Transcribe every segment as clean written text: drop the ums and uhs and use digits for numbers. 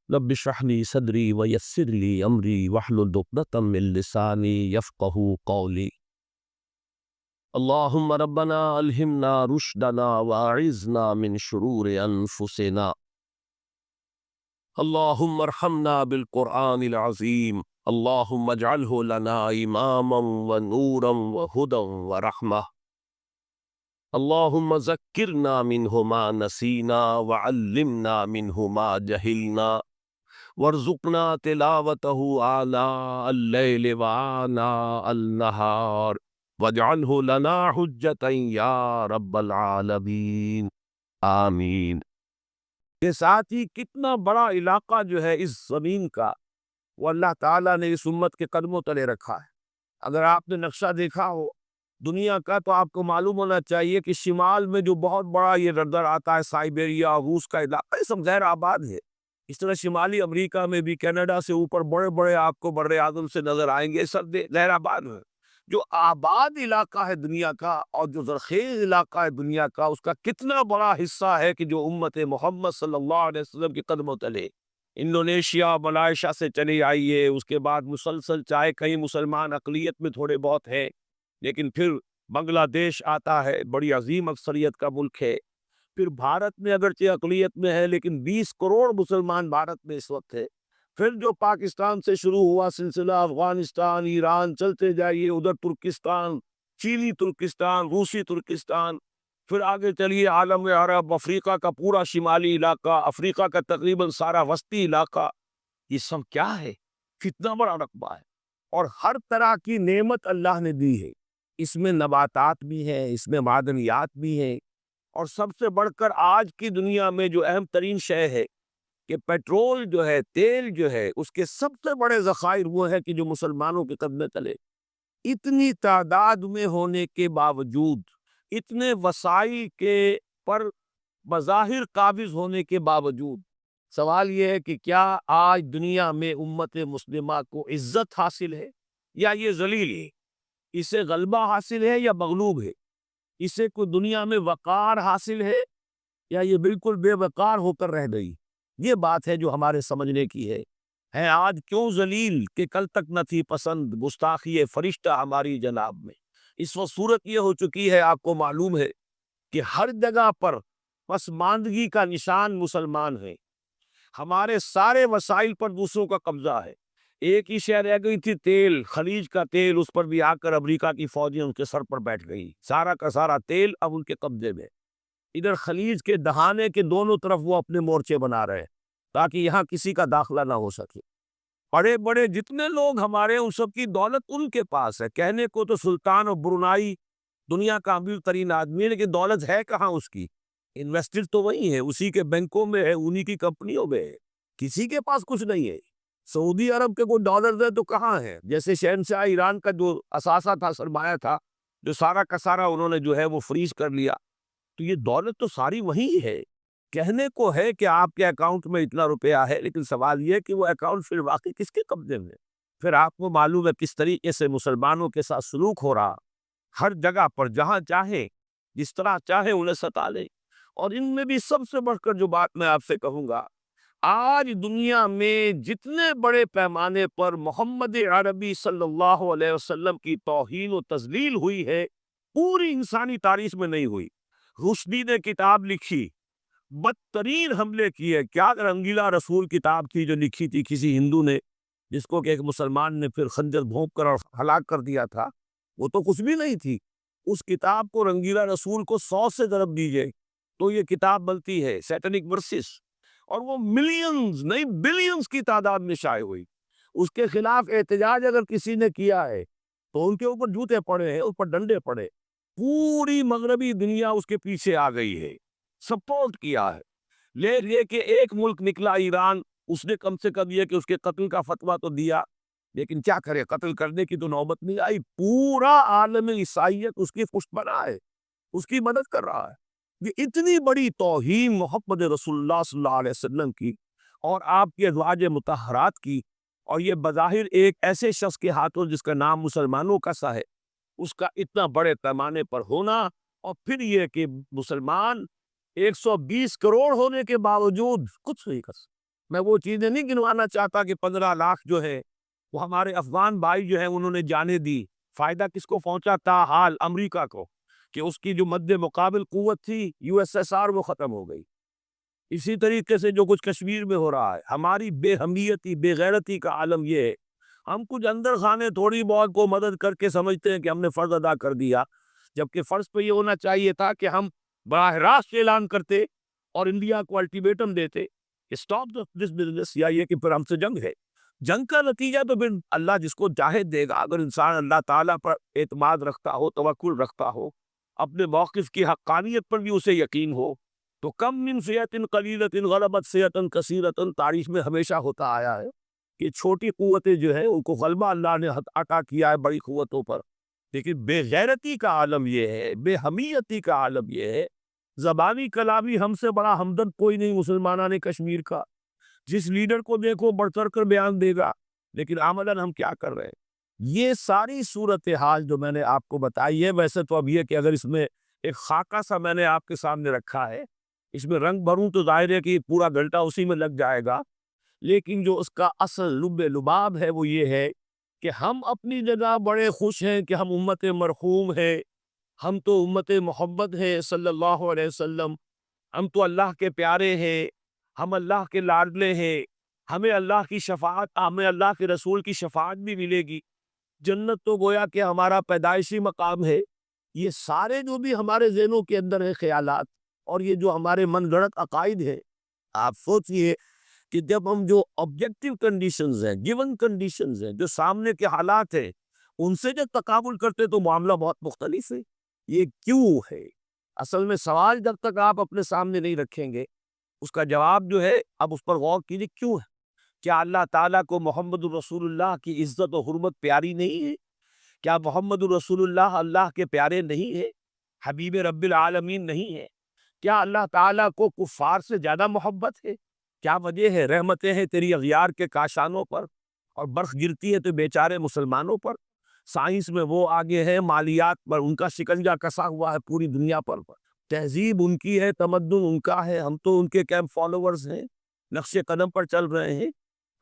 رب اشرح لي صدري ويسر لي امري واحلل عقدة من لساني يفقهوا قولي. اللهم ربنا الهمنا رشدنا واعذنا من شرور انفسنا. اللهم ارحمنا بالقرآن العظيم. اللهم اجعله لنا اماما ونورا وهدى ورحمة. اللهم ذكرنا منه ما نسينا وعلمنا منه ما جهلنا وارزقنا تلاوته آناء الليل وآناء النهار واجعله لنا حجة یا رب العالمین آمین۔ کے ساتھ ہی کتنا بڑا علاقہ جو ہے اس زمین کا وہ اللہ تعالیٰ نے اس امت کے قدموں تلے رکھا ہے۔ اگر آپ نے نقشہ دیکھا ہو دنیا کا تو آپ کو معلوم ہونا چاہیے کہ شمال میں جو بہت بڑا یہ دردر آتا ہے سائبیریا روس کا علاقہ، یہ سب غیر آباد ہے۔ اس طرح شمالی امریکہ میں بھی کینیڈا سے اوپر بڑے بڑے آپ کو بر اعظم سے نظر آئیں گے، سب غیر آباد ہے۔ جو آباد علاقہ ہے دنیا کا اور جو زرخیز علاقہ ہے دنیا کا، اس کا کتنا بڑا حصہ ہے کہ جو امت محمد صلی اللہ علیہ وسلم کے قدموں تلے انڈونیشیا ملائیشیا سے چلی آئی ہے۔ اس کے بعد مسلسل چاہے کہیں مسلمان اقلیت میں تھوڑے بہت ہیں، لیکن پھر بنگلہ دیش آتا ہے، بڑی عظیم اکثریت کا ملک ہے۔ پھر بھارت میں اگرچہ اقلیت میں ہے لیکن 20 کروڑ مسلمان بھارت میں اس وقت ہے۔ پھر جو پاکستان سے شروع ہوا سلسلہ، افغانستان، ایران، چلتے جائیے ادھر ترکستان، چینی ترکستان، روسی ترکستان، پھر آگے چلیے عالم عرب، افریقہ کا پورا شمالی علاقہ، افریقہ کا تقریباً سارا وسطی علاقہ، یہ سب کیا ہے؟ کتنا بڑا رقبہ ہے، اور ہر طرح کی نعمت اللہ نے دی ہے۔ اس میں نباتات بھی ہیں، اس میں معدنیات بھی ہیں، اور سب سے بڑھ کر آج کی دنیا میں جو اہم ترین شے ہے کہ پیٹرول جو ہے، تیل جو ہے، اس کے سب سے بڑے ذخائر وہ ہے کہ جو مسلمانوں کے قدمے تلے اتنی تعداد میں ہونے کے باوجود، اتنے وسائل کے پر بظاہر قابض ہونے کے باوجود، سوال یہ ہے کہ کیا آج دنیا میں امت مسلمہ کو عزت حاصل ہے یا یہ ذلیل ہے؟ اسے غلبہ حاصل ہے یا مغلوب ہے؟ اسے کوئی دنیا میں وقار حاصل ہے یا یہ بالکل بے وقار ہو کر رہ گئی؟ یہ بات ہے جو ہمارے سمجھنے کی ہے آج کیوں ذلیل کہ کل تک نہ تھی پسند گستاخی فرشتہ ہماری جناب میں۔ اس وقت صورت یہ ہو چکی ہے، آپ کو معلوم ہے کہ ہر جگہ پر پسماندگی کا نشان مسلمان ہے۔ ہمارے سارے وسائل پر دوسروں کا قبضہ ہے۔ ایک ہی شے رہ گئی تھی، تیل، خلیج کا تیل، اس پر بھی آ کر امریکہ کی فوجیں ان کے سر پر بیٹھ گئی، سارا کا سارا تیل اب ان کے قبضے میں۔ ادھر خلیج کے دہانے کے دونوں طرف وہ اپنے مورچے بنا رہے تاکہ یہاں کسی کا داخلہ نہ ہو سکے۔ بڑے بڑے جتنے لوگ ہمارے، ان سب کی دولت ان کے پاس ہے۔ کہنے کو تو سلطان اور برونائی دنیا کا امیر ترین آدمی ہے، لیکن دولت ہے کہاں اس کی؟ انویسٹر تو وہی ہے، اسی کے بینکوں میں ہے، انہی کی کمپنیوں میں ہے، کسی کے پاس کچھ نہیں ہے۔ سعودی عرب کے کوئی ڈالرز ہے تو کہاں ہے؟ جیسے شہنشاہ ایران کا جو اثاثہ تھا، سرمایہ تھا، جو سارا کا سارا انہوں نے جو ہے وہ فریز کر لیا۔ تو یہ دولت تو ساری وہی ہے۔ کہنے کو ہے کہ آپ کے اکاؤنٹ میں اتنا روپیہ ہے، لیکن سوال یہ کہ وہ اکاؤنٹ پھر واقعی کس کے قبضے میں؟ پھر آپ کو معلوم ہے کس طریقے سے مسلمانوں کے ساتھ سلوک ہو رہا، ہر جگہ پر جہاں چاہے جس طرح چاہے انہیں ستا لے۔ اور ان میں بھی سب سے بڑھ کر جو بات میں آپ سے کہوں گا، آج دنیا میں جتنے بڑے پیمانے پر محمد عربی صلی اللہ علیہ وسلم کی توہین و تذلیل ہوئی ہے، پوری انسانی تاریخ میں نہیں ہوئی۔ رشدی نے کتاب لکھی، بدترین حملے کیے، کیا رنگیلا رسول کتاب تھی جو لکھی تھی کسی ہندو نے، جس کو کہ ایک مسلمان نے پھر خنجر بھونک کر اور ہلاک کر دیا تھا۔ وہ تو کچھ بھی نہیں تھی۔ اس کتاب کو رنگیلا رسول کو 100 سے ضرب دیجئے تو یہ کتاب بنتی ہے، سیٹنک ورسز، اور وہ ملینز نہیں بلینز کی تعداد میں شائع ہوئی۔ اس کے خلاف احتجاج اگر کسی نے کیا ہے تو ان کے اوپر جوتے پڑے ہیں، اوپر ڈنڈے پڑے۔ پوری مغربی دنیا اس کے پیچھے آ گئی ہے، سپورٹ کیا ہے۔ لے کے ایک ملک نکلا ایران، اس نے کم سے کم یہ کہ اس کے قتل کا فتویٰ تو دیا، لیکن کیا کرے، قتل کرنے کی تو نوبت نہیں آئی۔ پورا عالم عیسائیت اس کی پشت بنا ہے، اس کی مدد کر رہا ہے۔ یہ اتنی بڑی توہین محمد رسول اللہ صلی اللہ علیہ وسلم کی اور آپ کے ازواج مطہرات کی، اور یہ بظاہر ایک ایسے شخص کے ہاتھوں جس کا نام مسلمانوں کا سا ہے، اس کا اتنا بڑے پیمانے پر ہونا، اور پھر یہ کہ مسلمان 120 کروڑ ہونے کے باوجود کچھ نہیں کر سکتے۔ میں وہ چیزیں نہیں گنوانا چاہتا کہ 15 لاکھ جو ہے وہ ہمارے افغان بھائی جو ہیں انہوں نے جانیں دی، فائدہ کس کو پہنچا؟ تاحال امریکہ کو، کہ اس کی جو مد مقابل قوت تھی USSR وہ ختم ہو گئی۔ اسی طریقے سے جو کچھ کشمیر میں ہو رہا ہے، ہماری بے حمیتی بے غیرتی کا عالم یہ ہے، ہم کچھ اندر خانے تھوڑی بہت کو مدد کر کے سمجھتے ہیں کہ ہم نے فرض ادا کر دیا، جبکہ فرض پہ یہ ہونا چاہیے تھا کہ ہم براہ راست اعلان کرتے اور انڈیا کو الٹیمیٹم دیتے کہ اسٹاپ دس بزنس، یا یہ کہ پھر ہم سے جنگ ہے۔ جنگ کا نتیجہ تو پھر اللہ جس کو چاہے دے گا۔ اگر انسان اللہ تعالیٰ پر اعتماد رکھتا ہو، توکل رکھتا ہو، اپنے موقف کی حقانیت پر بھی اسے یقین ہو، تو کم من فئۃ قلیلۃ غلبت فئۃ کثیرۃ، تاریخ میں ہمیشہ ہوتا آیا ہے کہ چھوٹی قوتیں جو ہے ان کو غلبہ اللہ نے عطا کیا ہے بڑی قوتوں پر، لیکن بے غیرتی کا عالم یہ ہے، بے حمیتی کا عالم یہ ہے، زبانی کلامی ہم سے بڑا ہمدرد کوئی نہیں مسلمانان کشمیر کا، جس لیڈر کو دیکھو بڑھ چڑھ کر بیان دے گا، لیکن عملاً ہم کیا کر رہے ہیں؟ یہ ساری صورتحال جو میں نے آپ کو بتائی ہے، ویسے تو اب یہ کہ اگر اس میں ایک خاکہ سا میں نے آپ کے سامنے رکھا ہے، اس میں رنگ بھروں تو ظاہر ہے کہ پورا گھنٹہ اسی میں لگ جائے گا، لیکن جو اس کا اصل لب لباب ہے وہ یہ ہے کہ ہم اپنی جگہ بڑے خوش ہیں کہ ہم امت مرحوم ہیں، ہم تو امت محمد ہیں صلی اللہ علیہ وسلم، ہم تو اللہ کے پیارے ہیں، ہم اللہ کے لاڈلے ہیں، ہمیں اللہ کی شفاعت، ہمیں اللہ کے رسول کی شفاعت بھی ملے گی، جنت تو گویا کہ ہمارا پیدائشی مقام ہے۔ یہ سارے جو بھی ہمارے ذہنوں کے اندر ہیں خیالات، اور یہ جو ہمارے من گڑت عقائد ہیں، آپ سوچئے کہ جب ہم جو آبجیکٹیو کنڈیشنز ہیں، گیون کنڈیشنز ہیں، جو سامنے کے حالات ہیں، ان سے جب تقابل کرتے تو معاملہ بہت مختلف ہے۔ یہ کیوں ہے؟ اصل میں سوال جب تک آپ اپنے سامنے نہیں رکھیں گے، اس کا جواب جو ہے اب اس پر غور کیجیے، کیوں ہے؟ کیا اللہ تعالیٰ کو محمد الرسول اللہ کی عزت و حرمت پیاری نہیں ہے؟ کیا محمد الرسول اللہ اللہ کے پیارے نہیں ہے؟ حبیب رب العالمین نہیں ہے؟ کیا اللہ تعالیٰ کو کفار سے زیادہ محبت ہے؟ کیا وجہ ہے؟ رحمتیں ہیں تیری اغیار کے کاشانوں پر، اور برف گرتی ہے تو بیچارے مسلمانوں پر۔ سائنس میں وہ آگے ہیں، مالیات پر ان کا شکنجہ کسا ہوا ہے پوری دنیا پر، تہذیب ان کی ہے، تمدن ان کا ہے، ہم تو ان کے کیمپ فالوورز ہیں، نقش قدم پر چل رہے ہیں،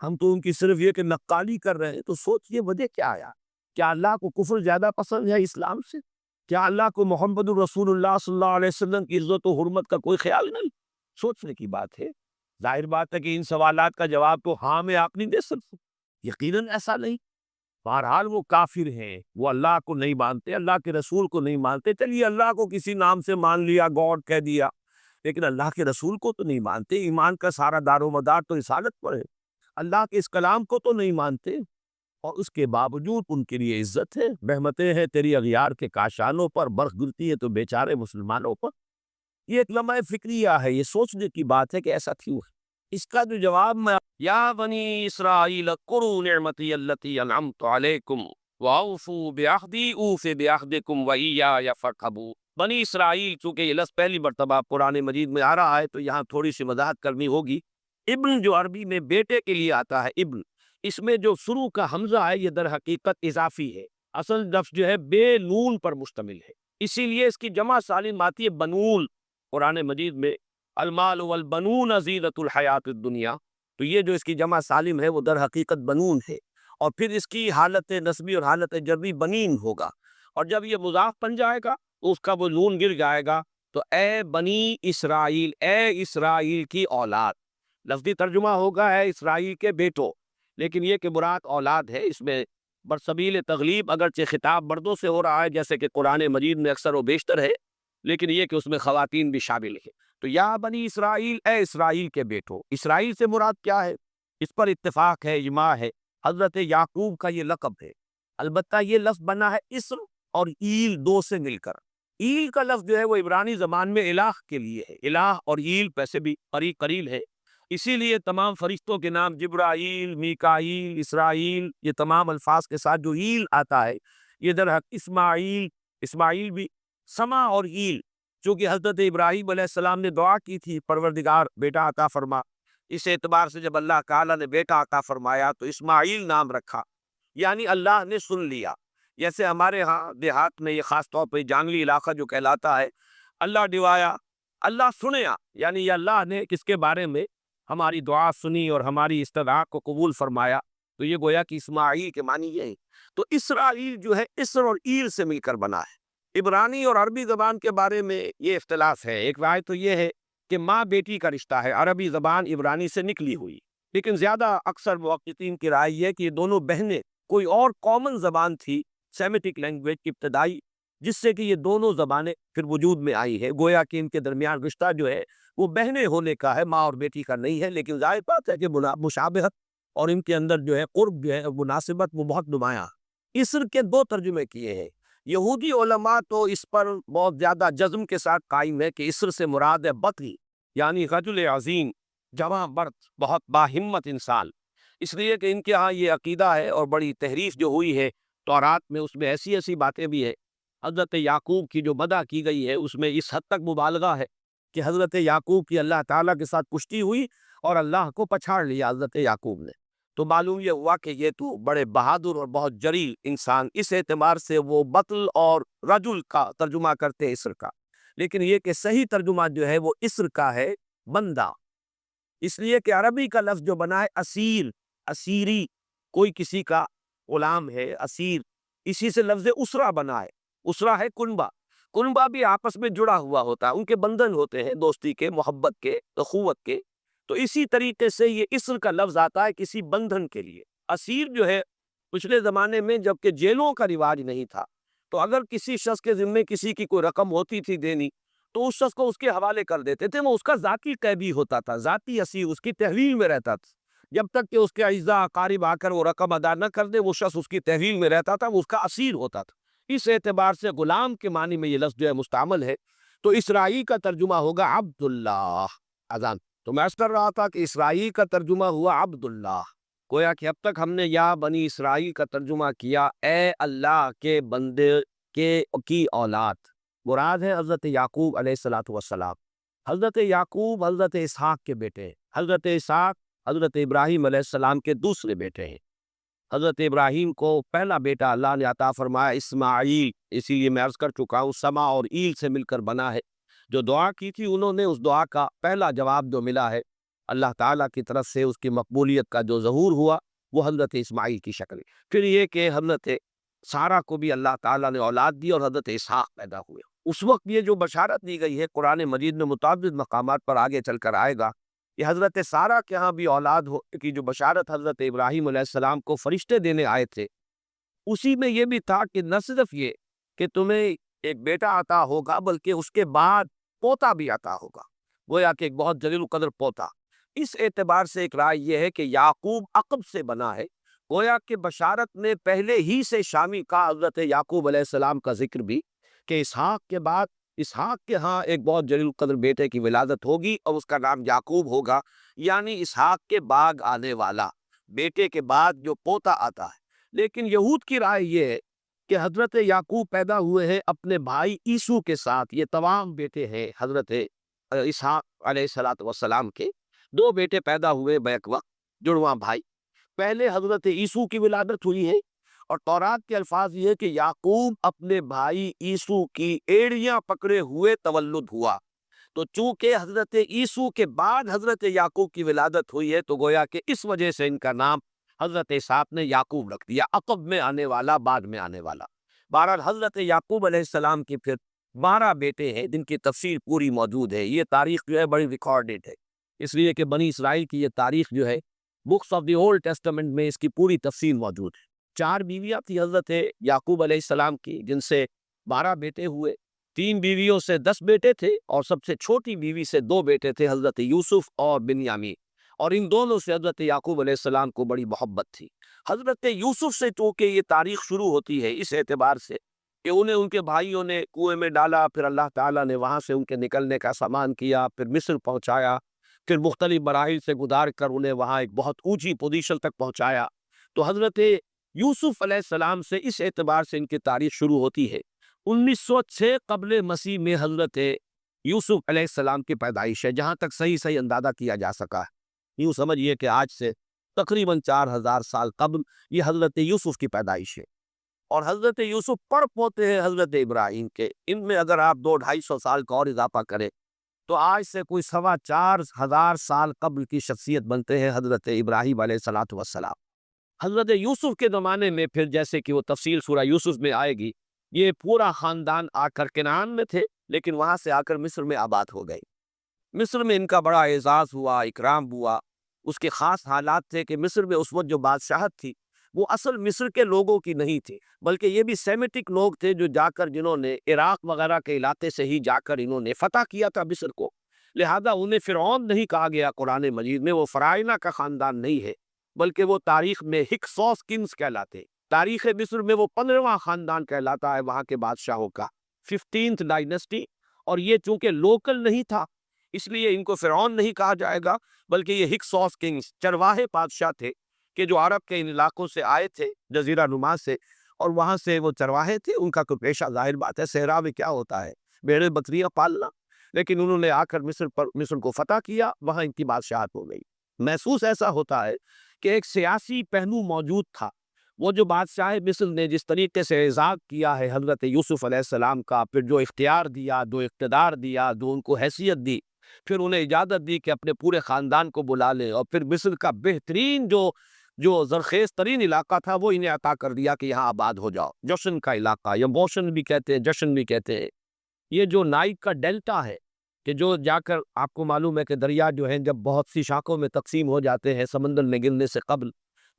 ہم تو ان کی صرف یہ کہ نقالی کر رہے ہیں۔ تو سوچئے وجہ کیا آیا؟ کیا اللہ کو کفر زیادہ پسند ہے اسلام سے؟ کیا اللہ کو محمد الرسول اللہ صلی اللہ علیہ وسلم کی عزت و حرمت کا کوئی خیال نہیں؟ سوچنے کی بات ہے۔ ظاہر بات ہے کہ ان سوالات کا جواب تو ہاں میں آپ نہیں دے سکتے، یقیناً ایسا نہیں۔ بہرحال وہ کافر ہیں، وہ اللہ کو نہیں مانتے، اللہ کے رسول کو نہیں مانتے، چلیے اللہ کو کسی نام سے مان لیا، گاڈ کہہ دیا، لیکن اللہ کے رسول کو تو نہیں مانتے۔ ایمان کا سارا دار و مدار تو رسالت پر ہے، اللہ کے اس کلام کو تو نہیں مانتے، اور اس کے باوجود ان کے لیے عزت ہے، رحمتیں ہیں تیری اغیار کے کاشانوں پر، برف گرتی ہے تو بیچارے مسلمانوں پر۔ یہ ایک لمحہ فکریہ ہے، یہ سوچنے کی بات ہے کہ ایسا کیوں ہے۔ اس کا جو جواب میں، یا بنی اسرائیل اذکروا نعمتی التی انعمت علیکم واوفوا بعہدی اوف بعہدکم وایای فارہبون۔ بنی اسرائیل، چونکہ یہ لفظ پہلی مرتبہ قرآن مجید میں آ رہا ہے تو یہاں تھوڑی سی وضاحت کرنی ہوگی۔ ابن جو عربی میں بیٹے کے لیے آتا ہے، ابن، اس میں جو شروع کا حمزہ ہے یہ در حقیقت اضافی ہے، اصل لفظ جو ہے بے نون پر مشتمل ہے، اسی لیے اس کی جمع سالم آتی ہے بنون۔ قرآن مجید میں المال والبنون زینۃ الحیات الدنیا، تو یہ جو اس کی جمع سالم ہے وہ در حقیقت بنون ہے، اور پھر اس کی حالت نسبی اور حالت جرمی بنین ہوگا، اور جب یہ مضاف بن جائے گا تو اس کا وہ نون گر جائے گا، تو اے بنی اسرائیل، اے اسرائیل کی اولاد، لفظی ترجمہ ہوگا اے اسرائیل کے بیٹوں، لیکن یہ کہ مراد اولاد ہے، اس میں برسبیل تغلیب اگرچہ خطاب مردوں سے ہو رہا ہے جیسے کہ قرآن مجید میں اکثر و بیشتر ہے، لیکن یہ کہ اس میں خواتین بھی شامل ہے۔ تو یا بنی اسرائیل، اے اسرائیل کے بیٹو، اسرائیل سے مراد کیا ہے؟ اس پر اتفاق ہے، اجماع ہے، حضرت یعقوب کا یہ لقب ہے، البتہ یہ لفظ بنا ہے اسم اور ایل دو سے مل کر۔ ایل کا لفظ جو ہے وہ عبرانی زبان میں الہ کے لیے ہے، الہ اور ایل پیسے بھی قریب ہے، اسی لیے تمام فرشتوں کے نام جبرائیل، میکائیل، اسرائیل، یہ تمام الفاظ کے ساتھ جو ایل آتا ہے یہ در حق اسماعیل، اسماعیل بھی، سما اور ایل، چونکہ حضرت ابراہیم علیہ السلام نے دعا کی تھی پروردگار بیٹا عطا فرما، اس اعتبار سے جب اللہ تعالیٰ نے بیٹا عطا فرمایا تو اسماعیل نام رکھا، یعنی اللہ نے سن لیا۔ جیسے ہمارے ہاں دیہات میں یہ خاص طور پہ جانگلی علاقہ جو کہلاتا ہے، اللہ ڈوایا، اللہ سنیا، یعنی یہ اللہ نے کس کے بارے میں؟ ہماری دعا سنی اور ہماری استدعا کو قبول فرمایا۔ تو یہ گویا کہ اسماعیل کے معنی یہ ہے۔ تو اسرائیل جو ہے اسر اور ایل سے مل کر بنا ہے۔ عبرانی اور عربی زبان کے بارے میں یہ اختلاف ہے۔ ایک رائے تو یہ ہے کہ ماں بیٹی کا رشتہ ہے، عربی زبان عبرانی سے نکلی ہوئی، لیکن زیادہ اکثر محققین کی رائے یہ ہے کہ یہ دونوں بہنیں کوئی اور کامن زبان تھی، سیمیٹک لینگویج کی ابتدائی، جس سے کہ یہ دونوں زبانیں پھر وجود میں آئی ہے۔ گویا کہ ان کے درمیان رشتہ جو ہے وہ بہنیں ہونے کا ہے، ماں اور بیٹی کا نہیں ہے، لیکن ظاہر بات ہے کہ مشابہت اور ان کے اندر جو ہے قرب جو ہے مناسبت وہ بہت نمایاں۔ اسر کے دو ترجمے کیے ہیں۔ یہودی علماء تو اس پر بہت زیادہ جزم کے ساتھ قائم ہے کہ اسر سے مراد ہے بطل، یعنی رجل عظیم، جواں مرد، بہت باہمت انسان۔ اس لیے کہ ان کے ہاں یہ عقیدہ ہے، اور بڑی تحریف جو ہوئی ہے تورات میں، اس میں ایسی ایسی باتیں بھی ہے۔ حضرت یعقوب کی جو مدح کی گئی ہے اس میں اس حد تک مبالغہ ہے کہ حضرت یعقوب کی اللہ تعالیٰ کے ساتھ کشتی ہوئی اور اللہ کو پچھاڑ لیا حضرت یعقوب نے۔ تو معلوم یہ ہوا کہ یہ تو بڑے بہادر اور بہت جریل انسان، اس اعتبار سے وہ بطل اور رجل کا ترجمہ کرتے اسر کا، لیکن یہ کہ صحیح ترجمہ جو ہے وہ اسر کا ہے، بندہ۔ اس لیے کہ عربی کا لفظ جو بنا ہے اسیر، اسیری، کوئی کسی کا غلام ہے، اسیر، اسی سے لفظ اسرا بنا ہے۔ اسرا ہے کنبہ، کنبہ بھی آپس میں جڑا ہوا ہوتا ہے، ان کے بندھن ہوتے ہیں دوستی کے، محبت کے، اخوت کے۔ تو اسی طریقے سے یہ اسر کا لفظ آتا ہے کسی بندھن کے لیے۔ اسیر جو ہے پچھلے زمانے میں جبکہ جیلوں کا رواج نہیں تھا، تو اگر کسی شخص کے ذمے کسی کی کوئی رقم ہوتی تھی دینی، تو اس شخص کو اس کے حوالے کر دیتے تھے، وہ اس کا ذاتی قیدی ہوتا تھا، ذاتی اسیر، اس کی تحویل میں رہتا تھا۔ جب تک کہ اس کے اعزاء اقارب آ کر وہ رقم ادا نہ کر دے، وہ شخص اس کی تحویل میں رہتا تھا، وہ اس کا اسیر ہوتا تھا۔ اس اعتبار سے غلام کے معنی میں یہ لفظ جو ہے مستعمل ہے۔ تو اسرائیل کا ترجمہ ہوگا عبداللہ۔ اذان تو میں عرض کر رہا تھا کہ اسرائیل کا ترجمہ ہوا عبداللہ۔ گویا کہ اب تک ہم نے یا بنی اسرائیل کا ترجمہ کیا اے اللہ کے بندے کی اولاد، مراد ہے حضرت یعقوب علیہ الصلوۃ والسلام۔ حضرت یعقوب حضرت اسحاق کے بیٹے ہیں، حضرت اسحاق حضرت ابراہیم علیہ السلام کے دوسرے بیٹے ہیں۔ حضرت ابراہیم کو پہلا بیٹا اللہ نے عطا فرمایا اسماعیل، اسی لیے میں عرض کر چکا ہوں سما اور ایل سے مل کر بنا ہے۔ جو دعا کی تھی انہوں نے، اس دعا کا پہلا جواب جو ملا ہے اللہ تعالیٰ کی طرف سے، اس کی مقبولیت کا جو ظہور ہوا وہ حضرت اسماعیل کی شکل ہے۔ پھر یہ کہ حضرت سارہ کو بھی اللہ تعالیٰ نے اولاد دی اور حضرت اسحاق پیدا ہوئے۔ اس وقت یہ جو بشارت دی گئی ہے قرآن مجید میں متعدد مقامات پر آگے چل کر آئے گا، یہ حضرت سارہ کے ہاں بھی اولاد ہونے کی جو بشارت حضرت ابراہیم علیہ السلام کو فرشتے دینے آئے تھے، اسی میں یہ بھی تھا کہ نہ صرف یہ کہ تمہیں ایک بیٹا عطا ہوگا بلکہ اس کے بعد پوتا بھی عطا ہوگا، گویا کہ ایک بہت جلیل القدر پوتا۔ اس اعتبار سے ایک رائے یہ ہے کہ یعقوب عقب سے بنا ہے، گویا کہ بشارت نے پہلے ہی سے شامل کا حضرت یعقوب علیہ السلام کا ذکر بھی، کہ اسحاق کے بعد اسحاق کے ہاں ایک بہت جلیل القدر بیٹے کی ولادت ہوگی اور اس کا نام یعقوب ہوگا، یعنی اسحاق کے بعد آنے والا، بیٹے کے بعد جو پوتا آتا ہے۔ لیکن یہود کی رائے یہ ہے کہ حضرت یعقوب پیدا ہوئے ہیں اپنے بھائی عیسو کے ساتھ، یہ تمام بیٹے ہیں حضرت اسحاق علیہ الصلوۃ والسلام کے، دو بیٹے پیدا ہوئے بیک وقت، جڑواں بھائی۔ پہلے حضرت عیسو کی ولادت ہوئی ہے، اور تورات کے الفاظ یہ ہے کہ یعقوب اپنے بھائی عیسو کی ایڑیاں پکڑے ہوئے تولد ہوا۔ تو چونکہ حضرت عیسو کے بعد حضرت یعقوب کی ولادت ہوئی ہے، تو گویا کہ اس وجہ سے ان کا نام حضرت اسحاق نے یعقوب رکھ دیا، عقب میں آنے والا، بعد میں آنے والا۔ بہرحال حضرت یعقوب علیہ السلام کی پھر 12 بیٹے ہیں جن کی تفصیل پوری موجود ہے۔ یہ تاریخ جو ہے بڑی ریکارڈڈ ہے، اس لیے کہ بنی اسرائیل کی یہ تاریخ جو ہے books of the old testament میں اس کی پوری تفصیل موجود ہے۔ 4 بیویاں تھی حضرت یعقوب علیہ السلام کی، جن سے 12 بیٹے ہوئے۔ 3 بیویوں سے 10 بیٹے تھے، اور سب سے چھوٹی بیوی سے 2 بیٹے تھے، حضرت یوسف اور بنیامین، اور ان دونوں سے حضرت یعقوب علیہ السلام کو بڑی محبت تھی۔ حضرت یوسف سے چونکہ یہ تاریخ شروع ہوتی ہے اس اعتبار سے کہ انہیں ان کے بھائیوں نے کنویں میں ڈالا، پھر اللہ تعالیٰ نے وہاں سے ان کے نکلنے کا سامان کیا، پھر مصر پہنچایا، پھر مختلف مراحل سے گزار کر انہیں وہاں ایک بہت اونچی پوزیشن تک پہنچایا۔ تو حضرت یوسف علیہ السلام سے اس اعتبار سے ان کی تاریخ شروع ہوتی ہے۔ 1906 قبل مسیح میں حضرت یوسف علیہ السلام کی پیدائش ہے، جہاں تک صحیح اندازہ کیا جا سکا ہے۔ یوں سمجھیے کہ آج سے تقریباً 4000 سال قبل یہ حضرت یوسف کی پیدائش ہے، اور حضرت یوسف پڑ پوتے ہیں حضرت ابراہیم کے۔ ان میں اگر آپ 200-250 سال کا اور اضافہ کریں تو آج سے کوئی 4,2500 قبل کی شخصیت بنتے ہیں حضرت ابراہیم علیہ الصلوۃ والسلام۔ حضرت یوسف کے زمانے میں پھر جیسے کہ وہ تفصیل سورہ یوسف میں آئے گی، یہ پورا خاندان آ کر کنعان میں تھے، لیکن وہاں سے آ کر مصر میں آباد ہو گئے۔ مصر میں ان کا بڑا اعزاز ہوا، اکرام ہوا۔ اس کے خاص حالات تھے کہ مصر میں اس وقت جو بادشاہت تھی وہ اصل مصر کے لوگوں کی نہیں تھی، بلکہ یہ بھی سیمیٹک لوگ تھے جو جا کر جنہوں نے عراق وغیرہ کے علاقے سے ہی جا کر انہوں نے فتح کیا تھا مصر کو، لہذا انہیں فرعون نہیں کہا گیا قرآن مجید میں، وہ فرعونہ کا خاندان نہیں ہے، بلکہ وہ تاریخ میں ہکسوس کنگز کہلاتے، تاریخ مصر میں وہ 15واں خاندان کہلاتا ہے وہاں کے بادشاہوں کا، 15th ڈائنسٹی۔ اور یہ چونکہ لوکل نہیں تھا اس لیے ان کو فرعون نہیں کہا جائے گا، بلکہ یہ ہکسوس کنگز چرواہے بادشاہ تھے کہ جو عرب کے ان علاقوں سے آئے تھے جزیرہ نما سے، اور وہاں سے وہ چرواہے تھے، ان کا کوئی پیشہ ظاہر بات ہے صحرا میں کیا ہوتا ہے بھیڑیں بکریاں پالنا، لیکن انہوں نے آ کر مصر کو فتح کیا، وہاں ان کی بادشاہت ہو گئی۔ محسوس ایسا ہوتا ہے کہ ایک سیاسی پہلو موجود تھا، وہ جو بادشاہ مصر نے جس طریقے سے اعزاز کیا ہے حضرت یوسف علیہ السلام کا، پھر جو اختیار دیا، جو اقتدار دیا، جو ان کو حیثیت دی، پھر انہیں اجازت دی کہ اپنے پورے خاندان کو بلا لیں، اور پھر مصر کا بہترین جو زرخیز ترین علاقہ تھا وہ انہیں عطا کر دیا کہ یہاں آباد ہو جاؤ، جشن کا علاقہ، یا موشن بھی کہتے ہیں، جشن بھی کہتے ہیں۔ یہ جو نائل کا ڈیلٹا ہے کہ جو جا کر آپ کو معلوم ہے کہ دریا جو ہیں جب بہت سی شاخوں میں تقسیم ہو جاتے ہیں سمندر میں گرنے سے قبل،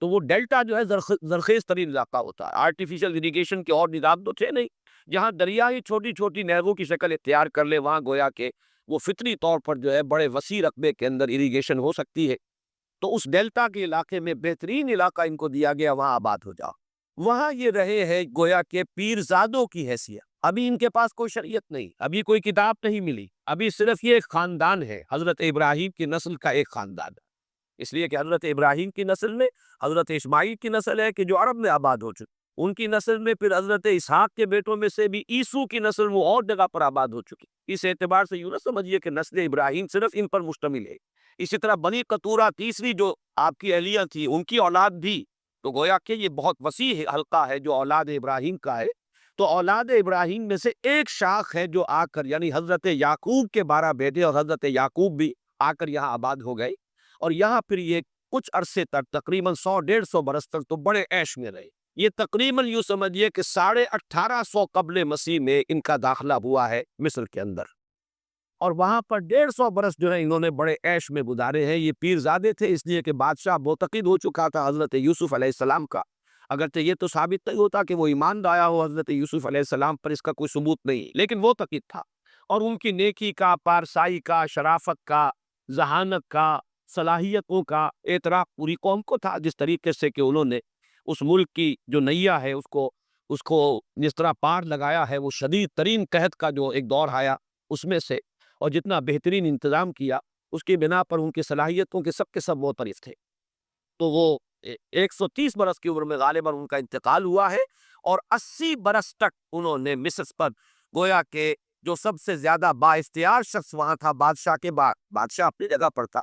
تو وہ ڈیلٹا جو ہے زرخیز ترین علاقہ ہوتا ہے۔ آرٹیفیشل اریگیشن کے اور نظام تو تھے نہیں، جہاں دریا ہی چھوٹی چھوٹی نہروں کی شکل اختیار کر لے، وہاں گویا کہ وہ فطری طور پر جو ہے بڑے وسیع رقبے کے اندر اریگیشن ہو سکتی ہے۔ تو اس ڈیلٹا کے علاقے میں بہترین علاقہ ان کو دیا گیا، وہاں آباد ہو جاؤ۔ وہاں یہ رہے ہیں گویا کہ پیرزادوں کی حیثیت، ابھی ان کے پاس کوئی شریعت نہیں، ابھی کوئی کتاب نہیں ملی، ابھی صرف یہ ایک خاندان ہے، حضرت ابراہیم کی نسل کا ایک خاندان ہے، اس لیے کہ حضرت ابراہیم کی نسل میں حضرت اسماعیل کی نسل ہے کہ جو عرب میں آباد ہو چکی، ان کی نسل میں پھر حضرت اسحاق کے بیٹوں میں سے بھی عیسو کی نسل وہ اور جگہ پر آباد ہو چکی۔ اس اعتبار سے یوں نہ سمجھیے کہ نسل ابراہیم صرف ان پر مشتمل ہے، اسی طرح بنی قطورہ تیسری جو آپ کی اہلیہ تھی ان کی اولاد بھی، تو گویا کہ یہ بہت وسیع حلقہ ہے جو اولاد ابراہیم کا ہے۔ تو اولاد ابراہیم میں سے ایک شاخ ہے جو آ کر، یعنی حضرت یعقوب کے 12 بیٹے اور حضرت یعقوب بھی آ کر یہاں آباد ہو گئے، اور یہاں پھر یہ کچھ عرصے تک تقریباً 100-150 برس تک تو بڑے عیش میں رہے۔ یہ تقریباً یوں سمجھیے کہ 1850 قبل مسیح میں ان کا داخلہ ہوا ہے مصر کے اندر، اور وہاں پر 150 برس جو ہے انہوں نے بڑے عیش میں گزارے ہیں۔ یہ پیرزادے تھے اس لیے کہ بادشاہ معتقد ہو چکا تھا حضرت یوسف علیہ السلام کا، اگرچہ یہ تو ثابت نہیں ہوتا کہ وہ ایمان لایا ہو حضرت یوسف علیہ السلام پر، اس کا کوئی ثبوت نہیں، لیکن وہ تقید تھا، اور ان کی نیکی کا، پارسائی کا، شرافت کا، ذہانت کا، صلاحیتوں کا اعتراف پوری قوم کو تھا، جس طریقے سے کہ انہوں نے اس ملک کی جو نیا ہے اس کو جس طرح پار لگایا ہے، وہ شدید ترین قحط کا جو ایک دور آیا اس میں سے، اور جتنا بہترین انتظام کیا اس کی بنا پر ان کی صلاحیتوں کے سب معترف تھے۔ تو وہ 130 برس کی عمر میں غالباً ان کا انتقال ہوا ہے، اور 80 برس تک انہوں نے مصر پر گویا کہ جو سب سے زیادہ بااختیار شخص وہاں تھا بادشاہ کے بعد، بادشاہ اپنی جگہ پر تھا،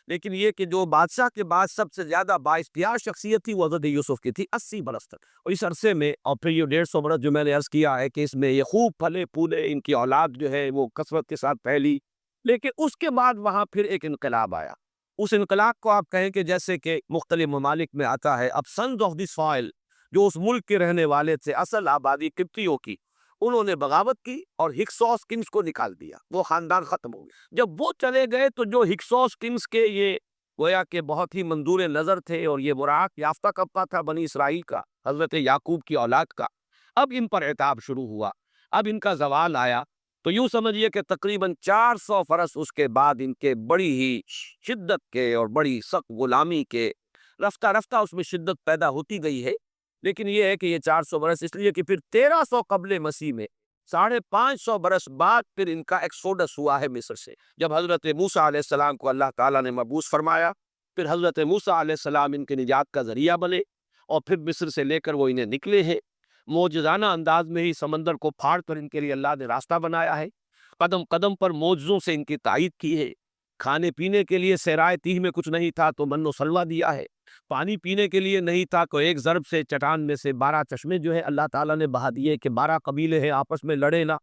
لیکن یہ کہ جو بادشاہ کے بعد سب سے زیادہ بااختیار شخصیت تھی وہ حضرت یوسف کی تھی 80 برس تک، اور اس عرصے میں، اور پھر یہ 150 برس جو میں نے عرض کیا ہے کہ اس میں یہ خوب پھلے پھولے، ان کی اولاد جو ہے وہ کثرت کے ساتھ پھیلی، لیکن اس کے بعد وہاں پھر ایک انقلاب آیا۔ اس انقلاب کو آپ کہیں کہ جیسے کہ مختلف ممالک میں آتا ہے، اب سنز آف دی سوائل جو اس ملک کے رہنے والے تھے، اصل آبادی قبطیوں کی، انہوں نے بغاوت کی اور ہکسوس کنگز کو نکال دیا، وہ خاندان ختم ہو گیا۔ جب وہ چلے گئے تو جو ہکسوس کنگز کے یہ گویا کہ بہت ہی منظور نظر تھے، اور یہ مراعات یافتہ طبقہ تھا بنی اسرائیل کا، حضرت یعقوب کی اولاد کا، اب ان پر عتاب شروع ہوا، اب ان کا زوال آیا۔ تو یوں سمجھیے کہ تقریباً 400 برس اس کے بعد ان کے بڑی ہی شدت کے اور بڑی سخت غلامی کے، رفتہ رفتہ اس میں شدت پیدا ہوتی گئی ہے، لیکن یہ ہے کہ یہ 400 برس اس لیے کہ پھر 1300 قبل مسیح میں 550 برس بعد پھر ان کا ایکسوڈس ہوا ہے مصر سے، جب حضرت موسیٰ علیہ السلام کو اللہ تعالیٰ نے مبعوث فرمایا، پھر حضرت موسیٰ علیہ السلام ان کے نجات کا ذریعہ بنے، اور پھر مصر سے لے کر وہ انہیں نکلے ہیں، معجزانہ انداز میں ہی سمندر کو پھاڑ کر ان کے لیے اللہ نے راستہ بنایا ہے، قدم قدم پر معجزوں سے ان کی تائید کی ہے، کھانے پینے کے لیے صحرائے تیہ میں کچھ نہیں تھا تو من و سلوہ دیا ہے، پانی پینے کے لیے نہیں تھا تو ایک ضرب سے چٹان میں سے 12 چشمے جو ہے اللہ تعالیٰ نے بہا دیے کہ 12 قبیلے ہیں آپس میں لڑے نہ،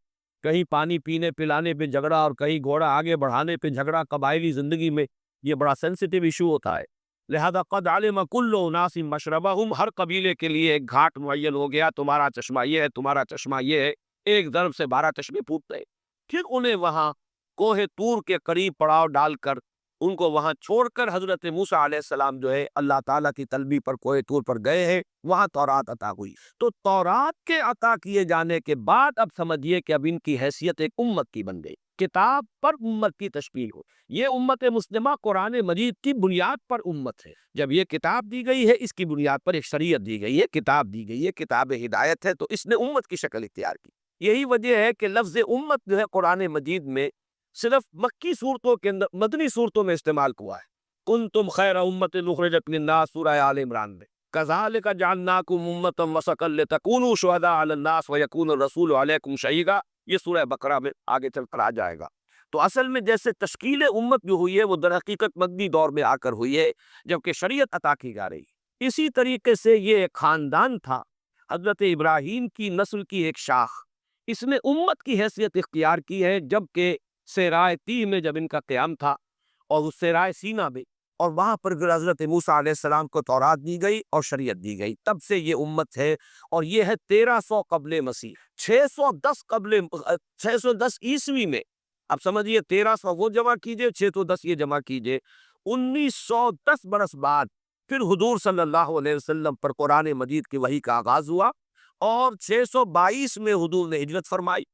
کہیں پانی پینے پلانے پہ جھگڑا اور کہیں گھوڑا آگے بڑھانے پہ جھگڑا قبائلی زندگی میں یہ بڑا سینسیٹیو ایشو ہوتا ہے۔ لہذا قد علم کل اناس مشربہم، ہر قبیلے کے لیے ایک گھاٹ معین ہو گیا، تمہارا چشمہ یہ ہے، تمہارا چشمہ یہ ہے، ایک ضرب سے 12 چشمے پھوٹتے ہیں۔ پھر انہیں وہاں کوہ طور کے قریب پڑاؤ ڈال کر ان کو وہاں چھوڑ کر حضرت موسیٰ علیہ السلام جو ہے اللہ تعالیٰ کی طلبی پر کوہ طور پر گئے ہیں، وہاں تورات عطا ہوئی۔ تو تورات کے عطا کیے جانے کے بعد اب سمجھیے کہ اب ان کی حیثیت ایک امت کی بن گئی، کتاب پر امت کی تشکیل ہو۔ یہ امت مسلمہ قرآن مجید کی بنیاد پر امت ہے۔ جب یہ کتاب دی گئی ہے، اس کی بنیاد پر ایک شریعت دی گئی ہے، کتاب دی گئی ہے، کتاب ہدایت ہے، تو اس نے امت کی شکل اختیار کی۔ یہی وجہ ہے کہ لفظ امت جو ہے قرآن مجید میں صرف مکی صورتوں کے اندر، مدنی صورتوں میں استعمال ہوا ہے۔ کنتم خیر امت اخرجت للناس، سورہ آل عمران میں، کذالک جعلناکم امۃ وسطا لتکونوا شہداء علی الناس ویکون الرسول علیکم شہیدا، یہ سورہ بقرہ میں آگے چل کر آ جائے گا۔ تو اصل میں جیسے تشکیل امت جو ہوئی ہے وہ در حقیقت مدنی دور میں آ کر ہوئی ہے، جبکہ شریعت عطا کی جا رہی ہے۔ اسی طریقے سے یہ ایک خاندان تھا، حضرت ابراہیم کی نسل کی ایک شاخ، اس نے امت کی حیثیت اختیار کی ہے، جبکہ صحرائے تیہ میں جب ان کا قیام تھا اور اس صحرائے سینا میں، اور وہاں پر پھر حضرت موسیٰ علیہ السلام کو تورات دی گئی اور شریعت دی گئی، تب سے یہ امت ہے۔ اور یہ ہے 1300 قبل مسیح، 610 عیسوی میں۔ اب سمجھیے 1300 وہ جمع کیجئے، 610 یہ جمع کیجئے، 1910 برس بعد پھر حضور صلی اللہ علیہ وسلم پر قرآن مجید کی وحی کا آغاز ہوا، اور 622 میں حضور نے ہجرت فرمائی،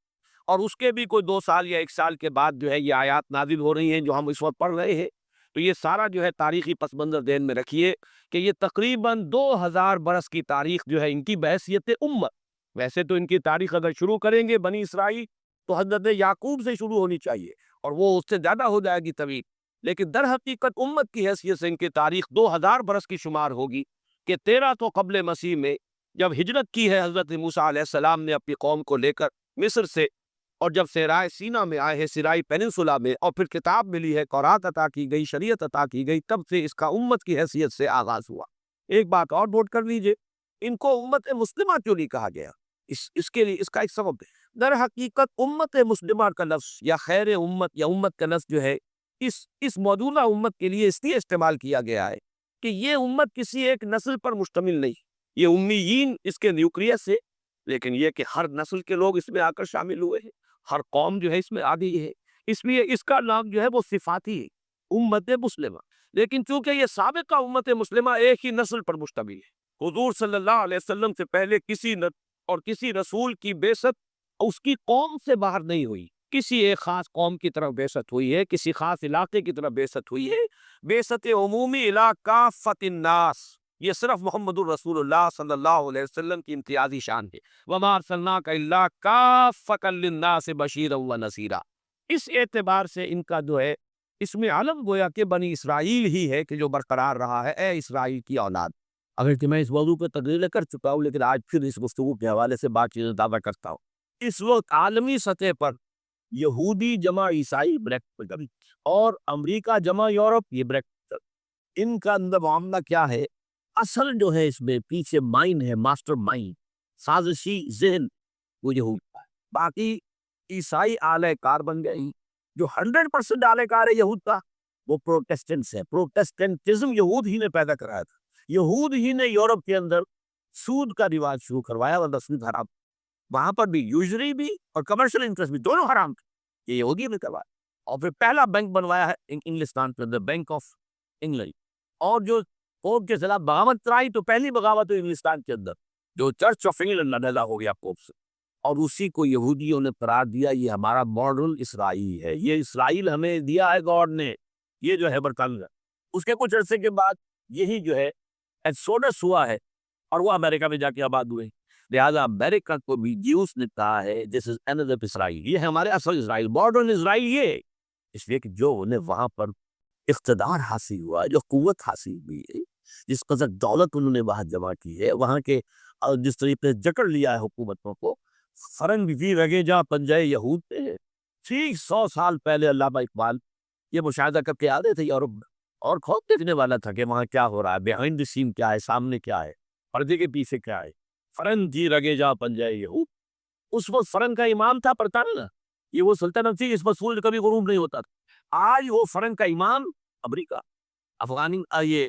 اور اس کے بھی کوئی 2 سال یا 1 سال کے بعد جو ہے یہ آیات نازل ہو رہی ہیں جو ہم اس وقت پڑھ رہے ہیں۔ تو یہ سارا جو ہے تاریخی پس منظر ذہن میں رکھیے کہ یہ تقریباً 2000 برس کی تاریخ جو ہے ان کی بحیثیت امت۔ ویسے تو ان کی تاریخ اگر شروع کریں گے بنی اسرائیل تو حضرت یعقوب سے شروع ہونی چاہیے، اور وہ اس سے زیادہ ہو جائے گی طویل، لیکن در حقیقت امت کی حیثیت سے ان کی تاریخ 2000 برس کی شمار ہوگی، کہ 1300 قبل مسیح میں جب ہجرت کی ہے حضرت موسیٰ علیہ السلام نے اپنی قوم کو لے کر مصر سے، اور جب صحرائے سینا میں آئے ہیں، سینائی پیننسولا میں، اور پھر کتاب ملی ہے، تورات عطا کی گئی، شریعت عطا کی گئی، تب سے اس کا امت کی حیثیت سے آغاز ہوا۔ ایک بات اور نوٹ کر لیجئے، ان کو امت مسلمہ کیوں نہیں کہا گیا؟ اس کے لیے اس کا ایک سبب ہے۔ در حقیقت امت مسلمہ کا لفظ یا خیر امت یا امت کا لفظ جو ہے اس موجودہ امت کے لیے اس لیے استعمال کیا گیا ہے کہ یہ امت کسی ایک نسل پر مشتمل نہیں، یہ امیین اس کے نیوکلیس سے، لیکن یہ کہ ہر نسل کے لوگ اس میں آ کر شامل ہوئے ہیں، ہر قوم جو ہے اس میں آ گئی ہے، اس لیے اس کا نام جو ہے وہ صفاتی ہے، امت مسلمہ۔ لیکن چونکہ یہ سابقہ امت مسلمہ ایک ہی نسل پر مشتمل ہے، حضور صلی اللہ علیہ وسلم سے پہلے کسی رسول کی بعثت اس کی قوم سے باہر نہیں ہوئی، کسی ایک خاص قوم کی طرف بعثت ہوئی ہے، کسی خاص علاقے کی طرف بعثت ہوئی ہے۔ بعثت عمومی الی کافۃ الناس، یہ صرف محمد الرسول اللہ صلی اللہ علیہ وسلم کی امتیازی شان ہے۔ وَمَا أَرْسَلْنَاكَ إِلَّا كَافَّةً لِلنَّاسِ بَشِيرًا وَنَذِيرًا۔ اس اعتبار سے ان کا جو ہے اس میں علم گویا کہ بنی اسرائیل ہی ہے کہ جو برقرار رہا ہے، اے اسرائیل کی اولاد۔ اگر کہ میں اس موضوع پہ تقریر کر چکا ہوں، لیکن آج پھر اس گفتگو کے حوالے سے بات چیزیں دعویٰ کرتا ہوں۔ اس وقت عالمی سطح پر یہودی جمع عیسائی بریکٹ، اور امریکہ جمع یورپ یہ بریکٹ، ان کا اندر معاملہ کیا ہے؟ اصل جو ہے اس میں پیچھے مائنڈ ہے، ماسٹر مائنڈ، سازشی ذہن، وہ یہود کا ہے۔ باقی عیسائی آلہ کار بن گئی، جو 100% آلہ کار ہے یہود کا، وہ پروٹیسٹنٹس ہے۔ پروٹیسٹنٹزم یہود ہی نے پیدا کرایا تھا، یہود ہی نے یورپ کے اندر سود کا رواج شروع کروایا، ورنہ سود حرام، وہاں پر بھی یوزری بھی اور کمرشل انٹرسٹ بھی دونوں حرام تھے، یہ یہودی نے کروایا۔ اور پھر پہلا بینک بنوایا ہے انگلستان کے اندر، بینک آف انگلینڈ، اور جو پوپ کے خلاف بغاوت کرائی تو پہلی بغاوت ہوئی انگلستان کے اندر، جو چرچ آف انگلینڈ علیحدہ ہو گیا پوپ سے، اور اسی کو یہودیوں نے قرار دیا یہ ہمارا ماڈرن اسرائیل ہے، یہ اسرائیل ہمیں دیا ہے گاڈ نے، یہ جو ہے برطانیہ۔ اس کے کچھ عرصے کے بعد یہی جو ہے ایکسوڈس ہوا ہے، اور وہ امریکہ میں جا کے آباد ہوئے، لہذا امریکہ کو بھی جیوس نے کہا ہے دس از انذر اسرائیل، یہ ہے ہمارے اصل اسرائیل، ماڈرن اسرائیل یہ ہے۔ اس لیے کہ جو انہیں وہاں پر اقتدار حاصل ہوا، جو قوت حاصل ہوئی ہے، جس قدر دولت انہوں نے وہاں جمع کی ہے، وہاں کے جس طریقے سے جکڑ لیا ہے حکومتوں کو، فرنگ بھی رگے جا پنجائے یہود پہ۔ ٹھیک 100 سال پہلے علامہ اقبال یہ مشاہدہ کر کے آتے تھے یورپ میں، اور خوف دیکھنے والا تھا کہ وہاں کیا ہو رہا ہے، بیہائنڈ دی سین کیا ہے، سامنے کیا ہے، پردے کے پیچھے کیا ہے۔ فرنگ جی رگے جا پنجائے یہود، اس وقت فرنگ کا امام تھا برطانیہ، یہ وہ سلطنت تھی جس پر سورج کبھی غروب نہیں ہوتا تھا۔ آج وہ فرنگ کا امام امریکہ، افغانی یہ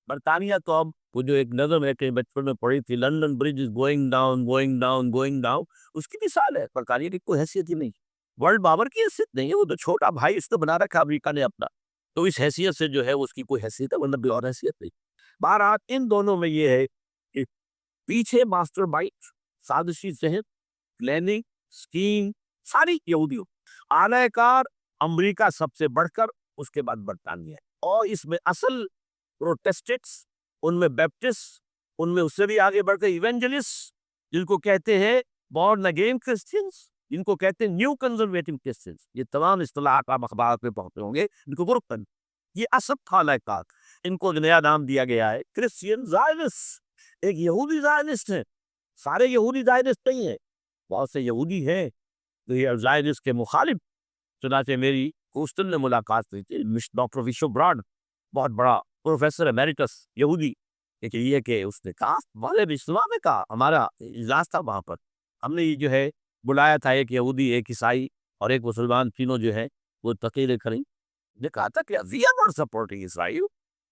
برطانیہ تو اب وہ جو ایک نظم ہے کہ بچپن میں پڑھی تھی، London Bridge is going down going down going down, اس کی مثال ہے۔ برطانیہ کی کوئی حیثیت ہی نہیں، ورلڈ پاور کی حیثیت نہیں ہے، وہ تو چھوٹا بھائی اس نے بنا رکھا امریکہ نے اپنا، تو اس حیثیت سے جو ہے اس کی کوئی حیثیت ہے، ورنہ کوئی اور حیثیت نہیں۔ بہرحال ان دونوں میں یہ ہے کہ پیچھے ماسٹر مائنڈ، سازشی ذہن، پلاننگ، اسکیم، ساری یہودیوں، اعلی کار امریکہ سب سے بڑھ کر، اس کے بعد برطانیہ، اور اس میں اصل پروٹیسٹنٹس، ان میں بیپٹسٹ، ان میں اس سے بھی آگے بڑھ کر ایونجلسٹ، جن کو کہتے ہیں بورن اگین کرسچنس، جن کو کہتے ہیں نیو کنزرویٹو کرسچنس، یہ تمام اصطلاحات آپ اخبارات میں پڑھتے ہوں گے، ان کو گروپ کریں، یہ اصل اعلی کار، ان کو نیا نام دیا گیا ہے کرسچین زائنسٹ، ایک یہودی زائنسٹ ہے، سارے یہودی زائنسٹ نہیں ہیں، بہت سے یہودی ہیں تو یہ زائنسٹ کے مخالف۔ چنانچہ میری ہوسٹن میں ملاقات ہوئی تھی، ڈاکٹر وشو براڈ، بہت بڑا پروفیسر ایمیریٹس یہودی، لیکن یہ کہ اس نے کہا مذہب اسلام نے کہا، ہمارا اجلاس تھا وہاں پر، ہم نے یہ جو ہے بلایا تھا، ایک یہودی، ایک عیسائی اور ایک مسلمان، تینوں جو ہے وہ تقریریں کریں، نے کہا تھا کہ وی آر ناٹ سپورٹنگ اسرائیل،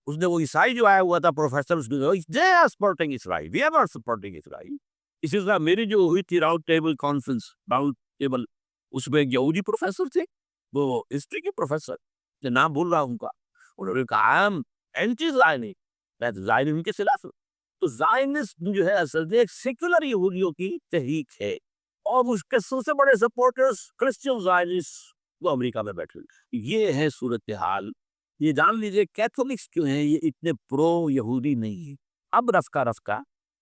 اس نے وہ عیسائی جو آیا ہوا تھا پروفیسر، اس نے کہا they are supporting Israel, we are not supporting Israel. اسی طرح میری جو ہوئی تھی round table conference, round table, اس میں ایک یہودی پروفیسر تھے، وہ ہسٹری کے پروفیسر، میں نام بھول رہا ہوں ان کا، انہوں نے کہا آئی ایم اینٹی زائنسٹ، میں زائنسٹ کے خلاف ہوں۔ تو زائنسٹ جو ہے اصل میں ایک سیکولر یہودیوں کی تحریک ہے، اور اس کے سب سے بڑے سپورٹرز کرسچین زائنسٹ وہ امریکہ میں بیٹھے ہوئے۔ یہ ہے صورتحال۔ یہ جان لیجئے کیتھولکس کیوں ہیں یہ اتنے پرو یہودی نہیں ہیں، اب رفتہ رفتہ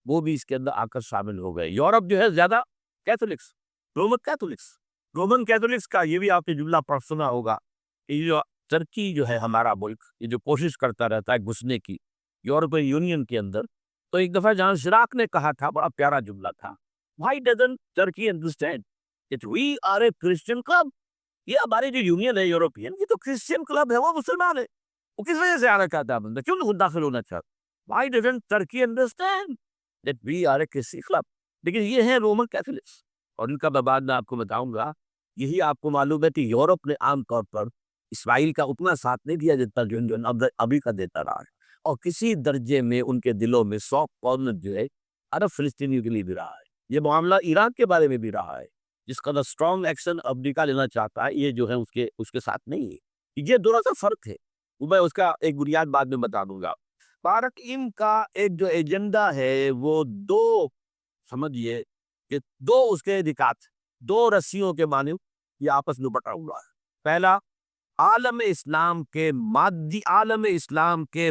وہ بھی اس کے اندر آ کر شامل ہو گئے۔ یورپ جو ہے زیادہ کیتھولکس، رومن کیتھولکس کا یہ بھی آپ نے جملہ پڑھ سنا ہوگا، یہ جو ترکی جو ہے ہمارا ملک، یہ جو کوشش کرتا رہتا ہے گھسنے کی یورپین یونین کے اندر، تو ایک دفعہ جان شراق نے کہا تھا، بڑا پیارا جملہ تھا، Why doesn't Turkey understand that we are a Christian club؟ یہ ہماری جو یونین ہے یورپین، یہ تو کرسچین کلب ہے، وہ مسلمان ہے، وہ کس وجہ سے آنا چاہتا ہے بندہ، کیوں نہیں داخل ہونا چاہتا؟ Why doesn't Turkey understand that we are a Christian club؟ لیکن یہ ہے رومن کیتھولکس، اور ان کا میں بعد میں آپ کو بتاؤں گا۔ یہی آپ کو معلوم ہے کہ یورپ نے عام طور پر اسرائیل کا اتنا ساتھ نہیں دیا جتنا جو ابھی کا دیتا رہا ہے، اور کسی درجے میں ان کے دلوں میں سافٹ کارنر جو ہے عرب فلسطینیوں کے لیے بھی رہا ہے۔ یہ معاملہ ایران کے بارے میں بھی رہا ہے، جس قدر اسٹرانگ ایکشن امریکہ لینا چاہتا ہے، یہ جو ہے اس کے ساتھ نہیں ہے۔ یہ دونوں کا فرق ہے، میں اس کا ایک بنیاد بعد میں بتا دوں گا۔ بارک ان کا ایک جو ایجنڈا ہے وہ دو، سمجھیے کہ دو اس کے نکات، دو رسیوں کے معنی یہ آپس میں بٹا ہوا ہے۔ پہلا، عالم اسلام کے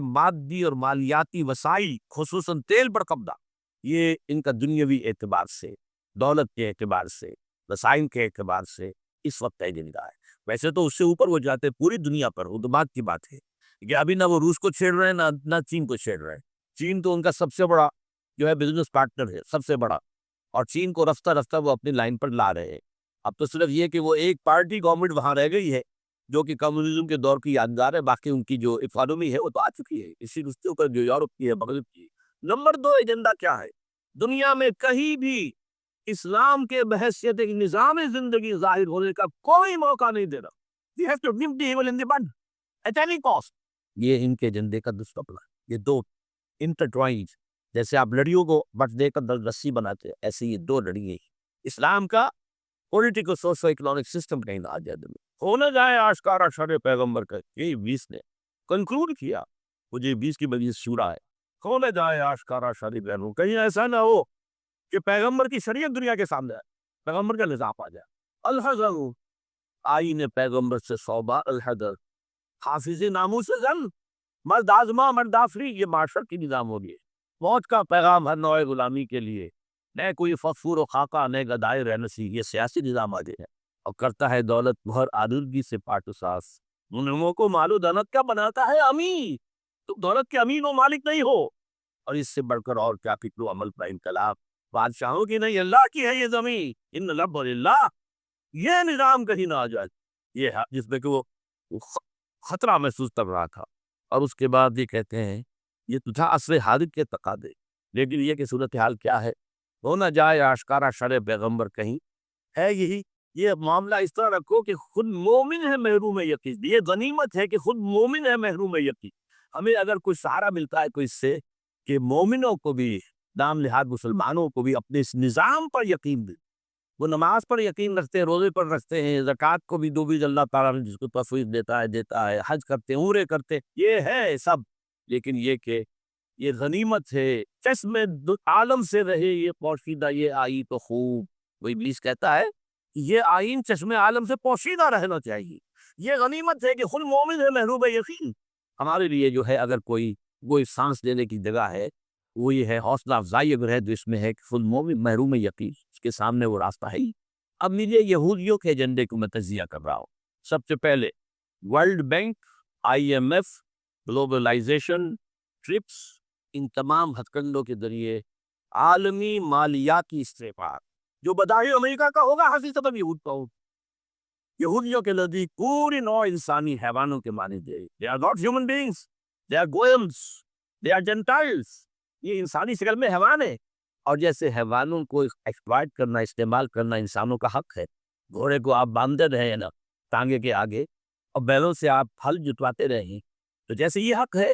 مادی اور مالیاتی وسائل، خصوصاً تیل پر قبضہ، یہ ان کا دنیاوی اعتبار سے، دولت کے اعتبار سے، وسائل کے اعتبار سے اس وقت ایجنڈا ہے۔ ویسے تو اس سے اوپر وہ جاتے پوری دنیا پر، وہ تو بات کی بات ہے کہ ابھی نہ وہ روس کو چھیڑ رہے ہیں نہ چین کو چھیڑ رہے ہیں۔ چین تو ان کا سب سے بڑا جو ہے بزنس پارٹنر ہے، سب سے بڑا، اور چین کو رفتہ رفتہ وہ اپنی لائن پر لا رہے ہیں۔ اب تو صرف یہ کہ وہ ایک پارٹی گورنمنٹ وہاں رہ گئی ہے جو کہ کمیونزم کے دور کی یادگار ہے، باقی ان کی جو اکانومی ہے وہ تو آ چکی ہے، اسی رشتے پر جو یورپ کی ہے، مغرب کی ہے۔ نمبر دو ایجنڈا کیا ہے؟ دنیا میں کہیں بھی اسلام کے بحیثیت ایک نظام زندگی ظاہر ہونے کا کوئی موقع نہیں دے رہا۔ We have to nip the evil in the bud at any cost۔ یہ ان کے ایجنڈے کا دستور ہے۔ یہ دو انٹرٹوائنڈ، جیسے آپ لڑیوں کو بٹ دے کر رسی بناتے ہیں، ایسے یہ دو لڑیے ہیں۔ اسلام کا پولیٹیکل سوشو اکنامک سسٹم کہیں نہ آ جائے دل میں، ہونا جائے آشکارا شر پیغمبر کا، یہی 20 نے کنکلوڈ کیا، مجھے 20 کی مجلس شورا ہے، ہونا جائے آشکارا شر پیغمبر، کہیں ایسا نہ ہو کہ پیغمبر کی شریعت دنیا کے سامنے آئے، پیغمبر کا نظام آ جائے۔ الحذر، آئین پیغمبر سے صوبہ، الحذر، حافظ ناموس زن، مرد آزما مرد آفری، یہ معاشر کی نظام ہوگی۔ موت کا پیغام ہر نوع غلامی کے لیے، نہ کوئی فخر و خاکہ نہ گدائے رہنسی، یہ سیاسی نظام آ گیا ہے، اور کرتا ہے دولت بھر آلودگی سے پاٹ و ساز، منموں کو مال و دولت کا بناتا ہے امین، تم دولت کے امین و مالک نہیں ہو، اور اس سے بڑھ کر اور کیا فکر و عمل کا انقلاب، بادشاہوں کی نہیں اللہ کی ہے یہ زمین، ان لب للہ، یہ نظام کہیں نہ آ جائے، یہ ہے جس میں کہ وہ خطرہ محسوس کر رہا تھا۔ اور اس کے بعد یہ کہتے ہیں یہ تو تھا عصر حاضر کے تقاضے، لیکن یہ کہ صورتحال کیا ہے، ہونا جائے آشکارا شر پیغمبر کہیں ہے یہی. یہ معاملہ اس طرح رکھو کہ خود مومن ہے محروم یقین. یہ غنیمت ہے کہ خود مومن ہے محروم یقین. ہمیں اگر کوئی سہارا ملتا ہے کوئی اس سے کہ مومنوں کو بھی نام نہاد مسلمانوں کو بھی اپنے اس نظام پر یقین دے. وہ نماز پر یقین رکھتے ہیں, روزے پر رکھتے ہیں, زکوٰۃ کو بھی دو بھی اللہ تعالیٰ نے جس کو تفویض دیتا ہے, حج کرتے ہیں, عمرے کرتے ہیں, یہ ہے سب. لیکن یہ کہ یہ غنیمت ہے, چشم عالم سے رہے یہ پوشیدہ یہ آئی تو خوب. وہ ابلیس کہتا ہے یہ آئین چشم عالم سے پوشیدہ رہنا چاہیے. یہ غنیمت ہے کہ خود مومن ہے محروب یقین. ہمارے لیے جو ہے اگر کوئی سانس لینے کی جگہ ہے وہ یہ ہے, حوصلہ افزائی اگر ہے تو اس میں ہے کہ خود مومن محروم یقین, اس کے سامنے وہ راستہ ہے ہی. اب مجھے یہودیوں کے ایجنڈے کو میں تجزیہ کر رہا ہوں. سب سے پہلے World Bank, IMF, globalisation, TRIPS, ان تمام ہتھ کنڈوں کے ذریعے عالمی مالیاتی استحکام جو بداہی امریکہ کا ہوگا حقیقت یہود کا ہوگا. یہودیوں کے نزدیک پوری نوع انسانی حیوانوں کے مانند ہے. They are not human beings, they are goyams, they are gentiles. یہ انسانی شکل میں حیوان ہے, اور جیسے حیوانوں کو ایکسپلائٹ کرنا, استعمال کرنا انسانوں کا حق ہے. گھوڑے کو آپ باندھتے رہے نا ٹانگے کے آگے, اور بیلوں سے آپ پھل جتواتے رہیں, تو جیسے یہ حق ہے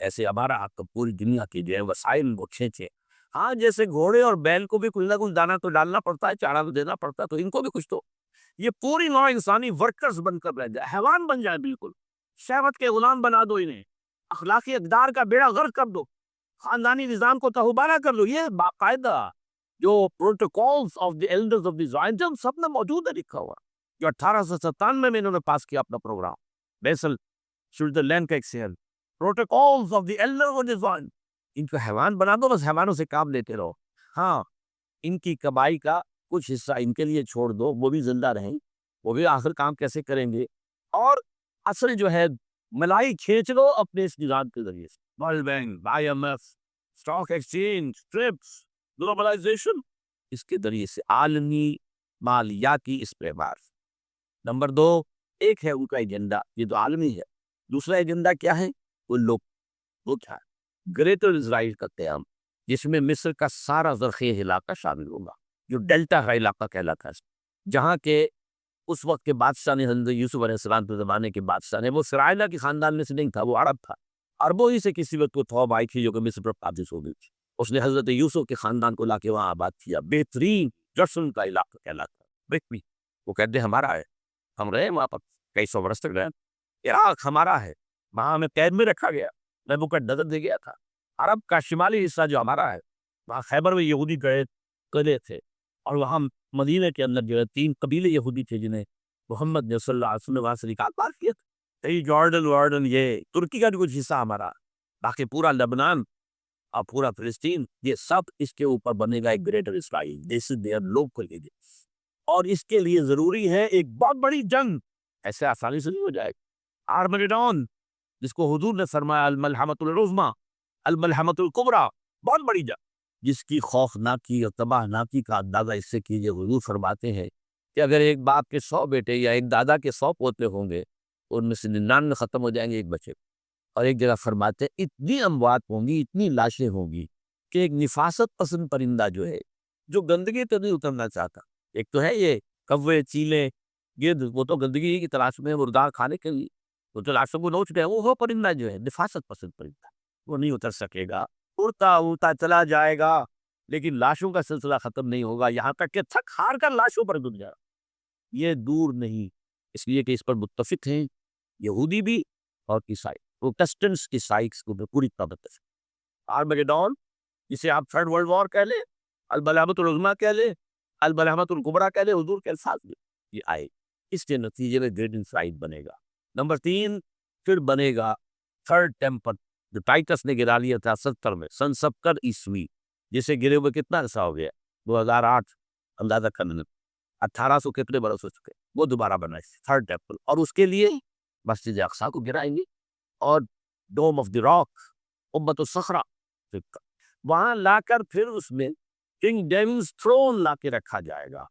ایسے ہمارا حق پوری دنیا کے جو ہے وسائل وہ کھینچے. ہاں جیسے گھوڑے اور بیل کو بھی کچھ نہ کچھ دانا تو ڈالنا پڑتا ہے, چارہ تو دینا پڑتا ہے, تو ان کو بھی کچھ تو یہ پوری نوع انسانی ورکرز بن کر رہ جائے, حیوان بن جائے بالکل. شہوت کے غلام بنا دو انہیں, اخلاقی اقدار کا بیڑا غرق کر دو, خاندانی نظام کو تہوبارہ کر دو. یہ باقاعدہ جو protocols of the elders of the Zion سب میں موجود ہے لکھا ہوا, جو 1897 میں انہوں نے پاس کیا اپنا پروگرام, بیسل سوئٹزرلینڈ کا ایک شہر. Protocols of the elders of the Zion, ان کو حیوان بنا دو, بس حیوانوں سے کام لیتے رہو. ہاں ان کی کمائی کا کچھ حصہ ان کے لیے چھوڑ دو, وہ بھی زندہ رہیں, وہ بھی آخر کام کیسے کریں گے, اور اصل جو ہے ملائی کھینچ لو اپنے اس نظام کے ذریعے سے. World Bank, IMF, stock exchange, TRIPS, globalisation, اس کے ذریعے سے عالمی مالیاتی استعمار. نمبر 2 ایک ہے ان کا ایجنڈا, یہ تو عالمی ہے. دوسرا ایجنڈا کیا ہے, وہ کیا ہے, گریٹر اسرائیل کا قیام, جس میں مصر کا سارا زرخیز علاقہ شامل ہوگا, جو ڈیلٹا کا علاقہ کہلاتا ہے, جہاں کے اس وقت کے بادشاہ نے, حضرت یوسف علیہ السلام کے زمانے کے بادشاہ نے, وہ سرائلہ کی خاندان میں سے نہیں تھا, وہ عرب تھا. عربوں ہی سے کسی وقت وہ توب آئی تھی جو کہ مصر پر قابض ہو گئی تھی. اس نے حضرت یوسف کے خاندان کو لا کے وہاں آباد کیا. بہترین جشن کا علاقہ کہلاتا ہے. وہ کہتے ہیں ہمارا ہے, ہم رہے وہاں پر کئی سو برس تک رہے. عراق ہمارا ہے, وہاں ہمیں قید میں رکھا گیا, نبوکدنصر دے گیا تھا. عرب کا شمالی حصہ جو ہمارا ہے, وہاں خیبر میں یہودی قلعے تھے, اور وہاں مدینہ کے اندر جو ہے 3 قبیلے یہودی تھے جنہیں محمد نے صلی اللہ علیہ وسلم وہاں سے نکال پار کیا تھا. جارڈن یہ ترکی کا بھی کچھ حصہ ہمارا, باقی پورا لبنان اور پورا فلسطین, یہ سب اس کے اوپر بنے گا ایک greater Israel. This is there local area, اور اس کے لیے ضروری ہے ایک بہت بڑی جنگ. ایسے آسانی سے نہیں ہو جائے گا. آرمگیڈون, جس کو حضور نے فرمایا الملحمۃ العظمیٰ, الملحمۃ الکبریٰ, بہت بڑی جنگ, جس کی خوفناکی اور تباہناکی کا اندازہ اس سے کیجیے. حضور فرماتے ہیں کہ اگر ایک باپ کے 100 بیٹے یا ایک دادا کے 100 پوتے ہوں گے, ان میں سے 99 ختم ہو جائیں گے, ایک بچے. اور ایک جگہ فرماتے ہیں اتنی اموات ہوں گی, اتنی لاشیں ہوں گی کہ ایک نفاست پسند پرندہ جو ہے, جو گندگی تو نہیں اترنا چاہتا. ایک تو ہے یہ کوے, چیلے, گدھ, وہ تو گندگی کی تلاش میں مردار کھانے کے لیے وہ تو لاشوں کو نوچ گئے. وہ پرندہ جو ہے نفاست پسند پرندہ, وہ نہیں اتر سکے گا, اڑتا چلا جائے گا, لیکن لاشوں کا سلسلہ ختم نہیں ہوگا, یہاں تک کہ تھک ہار کر لاشوں پر گر جائے. یہ دور نہیں, اس لیے کہ اس پر متفق ہیں یہودی بھی اور عیسائی. پروٹسٹنٹس عیسائیس کو پوری طرح متفق. آرمگیڈون, جسے آپ تھرڈ ورلڈ وار کہہ لیں, الملحمۃ العظمیٰ کہہ لیں, الملحمۃ الکبریٰ کہہ لیں, حضور کے الفاظ میں یہ آئے. اس کے نتیجے میں گریٹ اسرائیل بنے گا. نمبر 3 پھر بنے گا تھرڈ ٹیمپل, جو ٹائٹس نے گرا لیا تھا 70 میں, سن 70 عیسوی, جسے گرے ہوئے کتنا عرصہ ہو گیا, 2008 اندازہ کرنے, 1800 کتنے برس ہو چکے. وہ دوبارہ بنائے تھرڈ ٹیمپل, اور اس کے لیے مسجد اقصیٰ کو گرائیں گے, اور ڈوم آف دی راک, امت الصخرہ, وہاں لا کر پھر اس میں کنگ ڈیوڈ's تھرون لا کے رکھا جائے گا.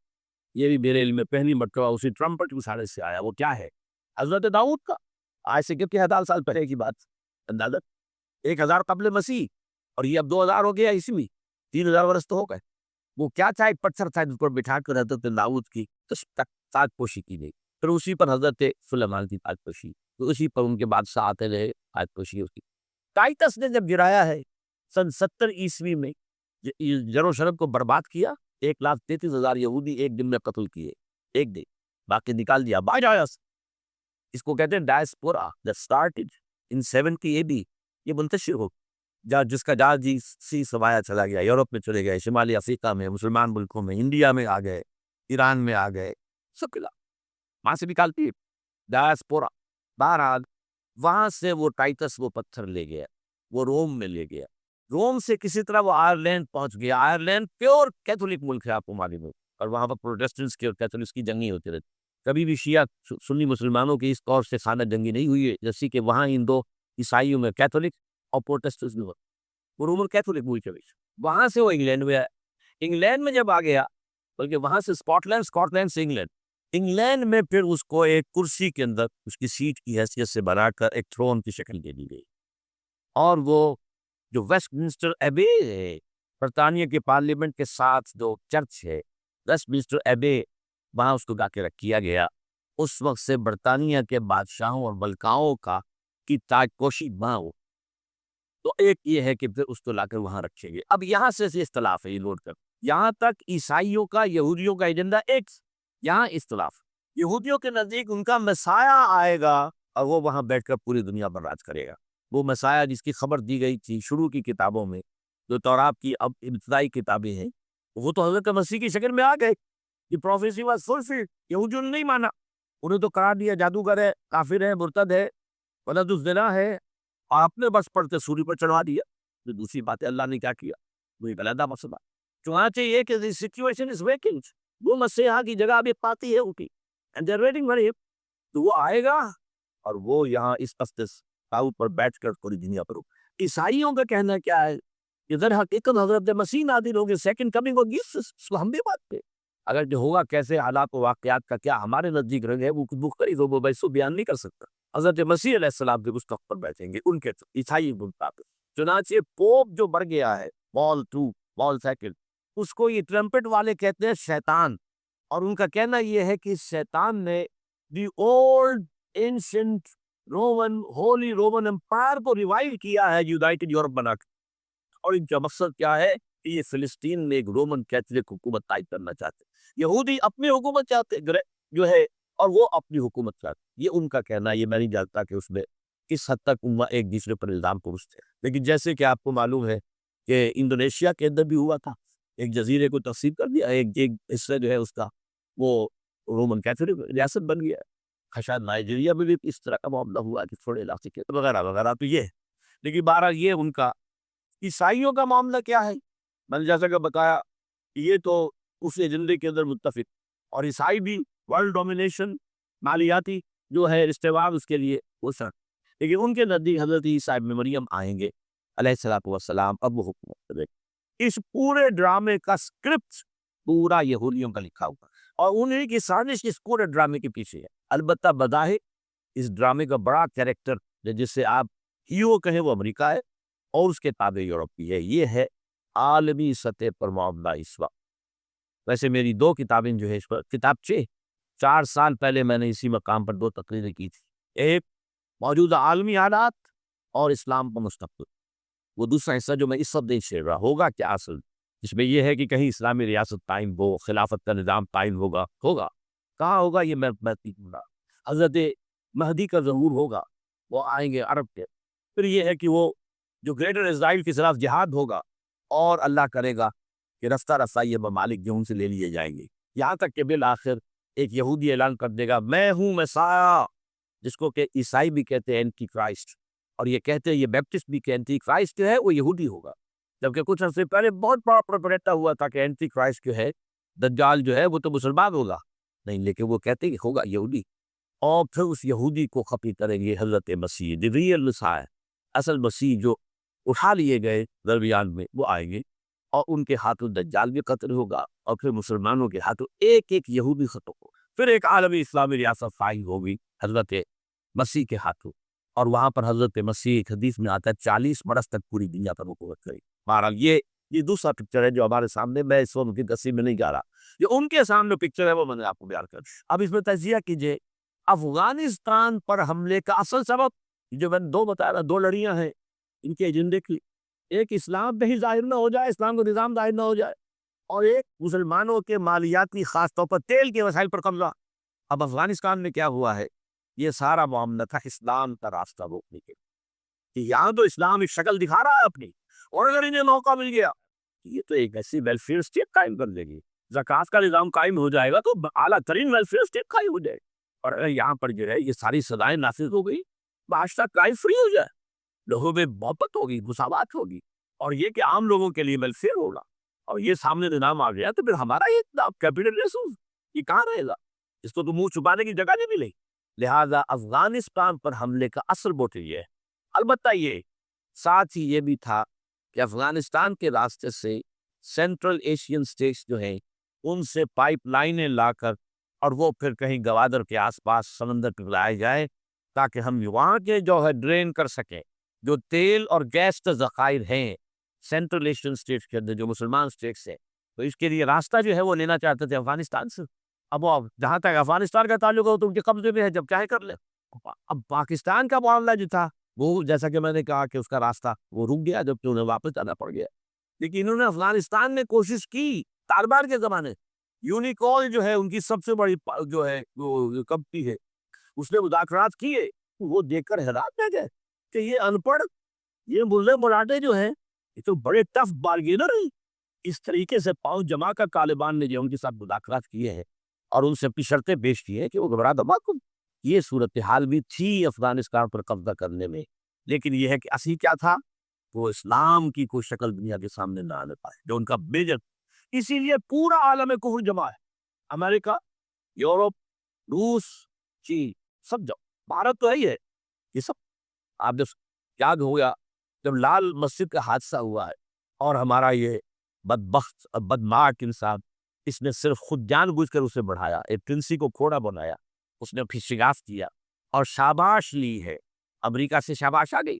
یہ بھی میرے علم میں پہلی مرتبہ اسی ٹرمپٹ کی سارے سے آیا. وہ کیا ہے, حضرت داؤد کا, آج سے کتنے 1000 سال پہلے کی بات, اندازہ 1000 قبل مسیح, اور یہ اب 2000 ہو گیا عیسوی, 3000 برس تو ہو گئے. وہ کیا تھا؟ ایک پتھر تھا جس پر بٹھا کر حضرت داؤد کی تاج پوشی کی گئی، پھر اسی پر حضرت سلیمان کی تاج پوشی، تو اسی پر ان کے بادشاہ آتے رہے، تاج پوشی اس کی۔ ٹائٹس نے جب گرایا ہے سن 70 عیسوی میں، یروشلم کو برباد کیا، 1,33,000 یہودی ایک دن میں قتل کیے، ایک دن، باقی نکال دیا باجایس۔ اس کو کہتے ہیں diaspora that started in 70 AD، یہ منتشر ہو جس کا جال جی سی سوایا چلا گیا، یورپ میں چلے گئے، شمالی افریقہ میں، مسلمان ملکوں میں، انڈیا میں آ گئے، ایران میں آ گئے، سب کلا وہاں سے نکالتی ہے ڈائسپورا۔ بہرحال وہاں سے وہ ٹائٹس وہ پتھر لے گیا، وہ روم میں لے گیا، روم سے کسی طرح وہ آئرلینڈ پہنچ گیا۔ آئرلینڈ پیور کیتھولک ملک ہے، آپ کو معلوم ہے، اور وہاں پر پروٹیسٹنٹس کی اور کیتھولکس کی جنگیں ہوتی رہتی، کبھی بھی شیعہ سنی مسلمانوں کی اس طور سے خانہ جنگی نہیں ہوئی ہے جیسی کہ وہاں ان دو عیسائیوں میں کیتھولک اور پروٹیسٹنٹس میں وہ رومن کیتھولک ملک ہے۔ وہاں سے وہ انگلینڈ میں آیا، انگلینڈ میں جب آ گیا، بلکہ وہاں سے اسکاٹ لینڈ سے انگلینڈ میں پھر اس کو ایک کرسی کے اندر اس کی سیٹ کی حیثیت سے بنا کر ایک تھرون کی شکل دے دی گئی، اور وہ جو ویسٹ منسٹر ایبے ہے، برطانیہ کے پارلیمنٹ کے ساتھ جو چرچ ہے ویسٹ منسٹر ایبے، وہاں اس کو گا کے رکھ کیا گیا۔ اس وقت سے برطانیہ کے بادشاہوں اور ملکاؤں کی تاج پوشی وہاں ہو، تو ایک یہ ہے کہ پھر اس کو لا کر وہاں رکھیں گے۔ اب یہاں سے اختلاف ہے، یہ نوٹ کر، یہاں تک عیسائیوں کا یہودیوں کا ایجنڈا ایک، یہاں اختلاف، یہودیوں کے نزدیک ان کا مسیح آئے گا اور وہ وہاں بیٹھ کر پوری دنیا پر راج کرے گا۔ وہ مسیح جس کی خبر دی گئی تھی شروع کی کتابوں میں، جو تورات کی اب ابتدائی کتابیں ہیں، وہ تو حضرت مسیح کی شکل میں آ گئے۔ یہ پروفیسی واز فلفلڈ، یہودیوں نے نہیں مانا، انہیں تو قرار دیا جادوگر ہے، کافر ہے، مرتد ہے، ولد الزنا ہے، اور اپنے بس پڑتے سوری پر چڑھوا دیا۔ تو دوسری بات ہے اللہ نے کیا کیا، وہ ایک علیحدہ مسئلہ۔ چنانچہ یہ کہ the situation is vacant، وہ مسیحا کی جگہ ابھی پاتی ہے ان کی، and they're waiting for him، تو وہ آئے گا اور وہ یہاں اس تاؤ پر بیٹھ کر پوری دنیا پر ہو۔ عیسائیوں کا کہنا کیا ہے کہ در حقیقت حضرت مسیح نازل ہوں گے، سیکنڈ کمنگ ہوگی، اس کو ہم بھی بات پہ اگر جو ہوگا کیسے حالات و واقعات کا کیا ہمارے نزدیک رنگ ہے، وہ مختلف ہو، وہ بیسو بیان نہیں کر سکتا۔ حضرت مسیح علیہ السلام جب اس تخت پر بیٹھیں گے ان کے عیسائی مطابق، چنانچہ پوپ جو بڑھ گیا ہے پال سیکنڈ، اس کو یہ ٹرمپٹ والے کہتے ہیں شیطان، اور ان کا کہنا یہ ہے کہ شیطان نے the old ancient Holy Roman Empire کو ریوائیو کیا ہے یونائٹڈ یورپ بنا کر، اور ان کا مقصد کیا ہے کہ یہ فلسطین میں ایک رومن کیتھولک حکومت قائم کرنا چاہتے ہیں، یہودی اپنی حکومت چاہتے جو ہے، اور وہ اپنی حکومت چاہتے، یہ ان کا کہنا ہے۔ یہ میں نہیں جانتا کہ اس میں کس حد تک ایک دوسرے پر الزام پرستے ہیں، لیکن جیسے کہ آپ کو معلوم ہے کہ انڈونیشیا کے اندر بھی ہوا تھا، ایک جزیرے کو تقسیم کر دیا، ایک حصہ جو ہے اس کا وہ رومن کیتھولک ریاست بن گیا، شاید نائجیریا میں بھی اس طرح کا معاملہ ہوا کہ تھوڑے علاقے کے وغیرہ وغیرہ، تو یہ ہے۔ لیکن بہرحال یہ ان کا عیسائیوں کا معاملہ کیا ہے، میں نے جیسا کہ بتایا یہ تو اس ایجنڈے کے اندر متفق، اور عیسائی بھی ورلڈ ڈومینیشن، مالیاتی جو ہے استعمال اس کے لیے وہ سر، لیکن ان کے نزدیک حضرت عیسیٰ ابن مریم آئیں گے علیہ الصلوۃ والسلام، اب وہ حکومت کرے گا۔ اس پورے ڈرامے کا اسکرپٹ پورا یہودیوں کا لکھا ہوا، اور انہیں کی سازش اس پورے ڈرامے کے پیچھے ہے۔ البتہ بظاہر اس ڈرامے کا بڑا کیریکٹر جس سے آپ ہیرو کہیں وہ امریکہ ہے، اور اس کے تابع یورپ بھی ہے۔ یہ ہے عالمی سطح پر معاملہ اس وقت۔ ویسے میری 2 کتابیں جو ہے اس پر کتابچے 4 سال پہلے میں نے اسی مقام پر 2 تقریریں کی تھی، ایک موجودہ عالمی حالات اور اسلام کا مستقبل، وہ دوسرا حصہ جو میں اس وقت نہیں چھیڑ رہا ہوگا کیا اصل، جس میں یہ ہے کہ کہیں اسلامی ریاست قائم ہو، خلافت کا نظام قائم ہوگا کہاں ہوگا یہ میں نہیں بول رہا۔ حضرت مہدی کا ظہور ہوگا، وہ آئیں گے عرب کے، پھر یہ ہے کہ وہ جو گریٹر اسرائیل کے خلاف جہاد ہوگا، اور اللہ کرے گا کہ رفتہ رفتہ یہ ممالک جو ان سے لے لیے جائیں گے، یہاں تک کہ بالآخر ایک یہودی اعلان کر دے گا میں ہوں مسیح، جس کو کہ عیسائی بھی کہتے ہیں اینٹی کرائسٹ، اور یہ کہتے ہیں یہ بیپٹسٹ بھی کہ اینٹی کرائسٹ جو ہے وہ یہودی ہوگا، جبکہ کچھ عرصے پہلے بہت بڑا پروپیگنڈا ہوا تھا کہ اینٹی کرائسٹ جو ہے، دجال جو ہے وہ تو مسلمان ہوگا، نہیں، لیکن وہ کہتے ہیں کہ ہوگا یہودی، اور پھر اس یہودی کو ختم کریں گے حضرت مسیح، دی ریئل مسیح، اصل مسیح جو اٹھا لیے گئے درمیان میں، وہ آئیں گے، اور ان کے ہاتھوں دجال بھی قتل ہوگا، اور پھر مسلمانوں کے ہاتھوں ایک ایک یہودی ختم ہوگا، پھر ایک عالمی اسلامی ریاست قائم ہوگی حضرت مسیح کے ہاتھوں، اور وہاں پر حضرت مسیح ایک حدیث میں آتا ہے 40 برس تک پوری دنیا پر حکومت کرے۔ بہرحال یہ یہ دوسرا پکچر ہے جو ہمارے سامنے، میں اس وقت ان کی تصویر میں نہیں جا رہا، جو ان کے سامنے پکچر ہے وہ میں نے آپ کو بیان کر۔ اب اس میں تجزیہ کیجئے افغانستان پر حملے کا اصل سبب، جو میں نے دو بتایا نا، دو لڑیاں ہیں ان کے ایجنڈے کی، ایک اسلام پہ ہی ظاہر نہ ہو جائے، اسلام کا نظام ظاہر نہ ہو جائے، اور ایک مسلمانوں کے مالیاتی خاص طور پر تیل کے وسائل پر قبضہ۔ اب افغانستان میں کیا ہوا ہے، یہ سارا معاملہ تھا اسلام کا راستہ روکنے کے، کہ یہاں تو اسلام ایک شکل دکھا رہا ہے اپنی، اور اگر انہیں موقع مل گیا یہ تو ایک ایسی ویلفیئر اسٹیٹ قائم کر دے گی، زکوٰۃ کا نظام قائم ہو جائے گا تو اعلیٰ ترین ویلفیئر اسٹیٹ قائم ہو جائے گی، اور اگر یہاں پر جو ہے یہ ساری سزائیں نافذ ہو گئی، معاشرہ کرائم فری ہو جائے، لوگوں میں محبت ہوگی، مساوات ہوگی، اور یہ کہ عام لوگوں کے لیے ویلفیئر ہوگا، اور یہ سامنے نظام آ گیا تو پھر ہمارا یہ کیپٹل ریسورس یہ کہاں رہے گا؟ اس کو تو منہ چھپانے کی جگہ نہیں ملے گی۔ لہذا افغانستان پر حملے کا اصل موٹو یہ ہے۔ البتہ یہ ساتھ ہی یہ بھی تھا کہ افغانستان کے راستے سے سینٹرل ایشین سٹیٹس جو ہیں ان سے پائپ لائنیں لا کر اور وہ پھر کہیں گوادر کے آس پاس سمندر پہ لائے جائے تاکہ ہم وہاں کے جو ہے ڈرین کر سکیں جو تیل اور گیس کے ذخائر ہیں سینٹرل ایشین سٹیٹس کے اندر جو مسلمان سٹیٹس ہیں، تو اس کے لیے راستہ جو ہے وہ لینا چاہتے تھے افغانستان سے۔ اب وہ جہاں تک افغانستان کا تعلق ہو تو ان کے قبضے میں ہے، جب چاہے کر لیں۔ اب پاکستان کا معاملہ جو تھا وہ جیسا کہ میں نے کہا کہ اس کا راستہ وہ رک گیا، جبکہ انہیں واپس جانا پڑ گیا، لیکن انہوں نے افغانستان نے کوشش کی طالبان کے زمانے، یونیکول جو ہے ان کی سب سے بڑی جو ہے وہ کمپنی ہے، اس نے مذاکرات کیے، وہ دیکھ کر حیران رہ گئے کہ یہ ان پڑھ، یہ ملے مراٹے جو ہیں یہ تو بڑے ٹف بارگینر ہیں، اس طریقے سے پاؤں جما کر طالبان نے جو ان کے ساتھ مذاکرات کیے ہیں اور ان سے اپنی شرطیں پیش کی ہیں کہ وہ گھبرا دبا کن۔ یہ صورتحال بھی تھی افغانستان پر قبضہ کرنے میں، لیکن یہ ہے کہ اصلی کیا تھا، وہ اسلام کی کوئی شکل دنیا کے سامنے نہ آنے پائے جو ان کا میجر، اسی لیے پورا عالم کفر جمع ہے، امریکہ، یورپ، روس، چین، سب جاؤ، بھارت تو ہے ہی ہے، یہ سب آپ جب یاد ہو گیا جب لال مسجد کا حادثہ ہوا ہے اور ہمارا یہ بدبخت اور بدمعاش انسان اس نے صرف خود جان بوجھ کر اسے بڑھایا، ایک پرنسی کو کھوڑا بنایا، اس نے پھر شگاف کیا اور شاباش لی ہے، امریکہ سے شاباش آ گئی،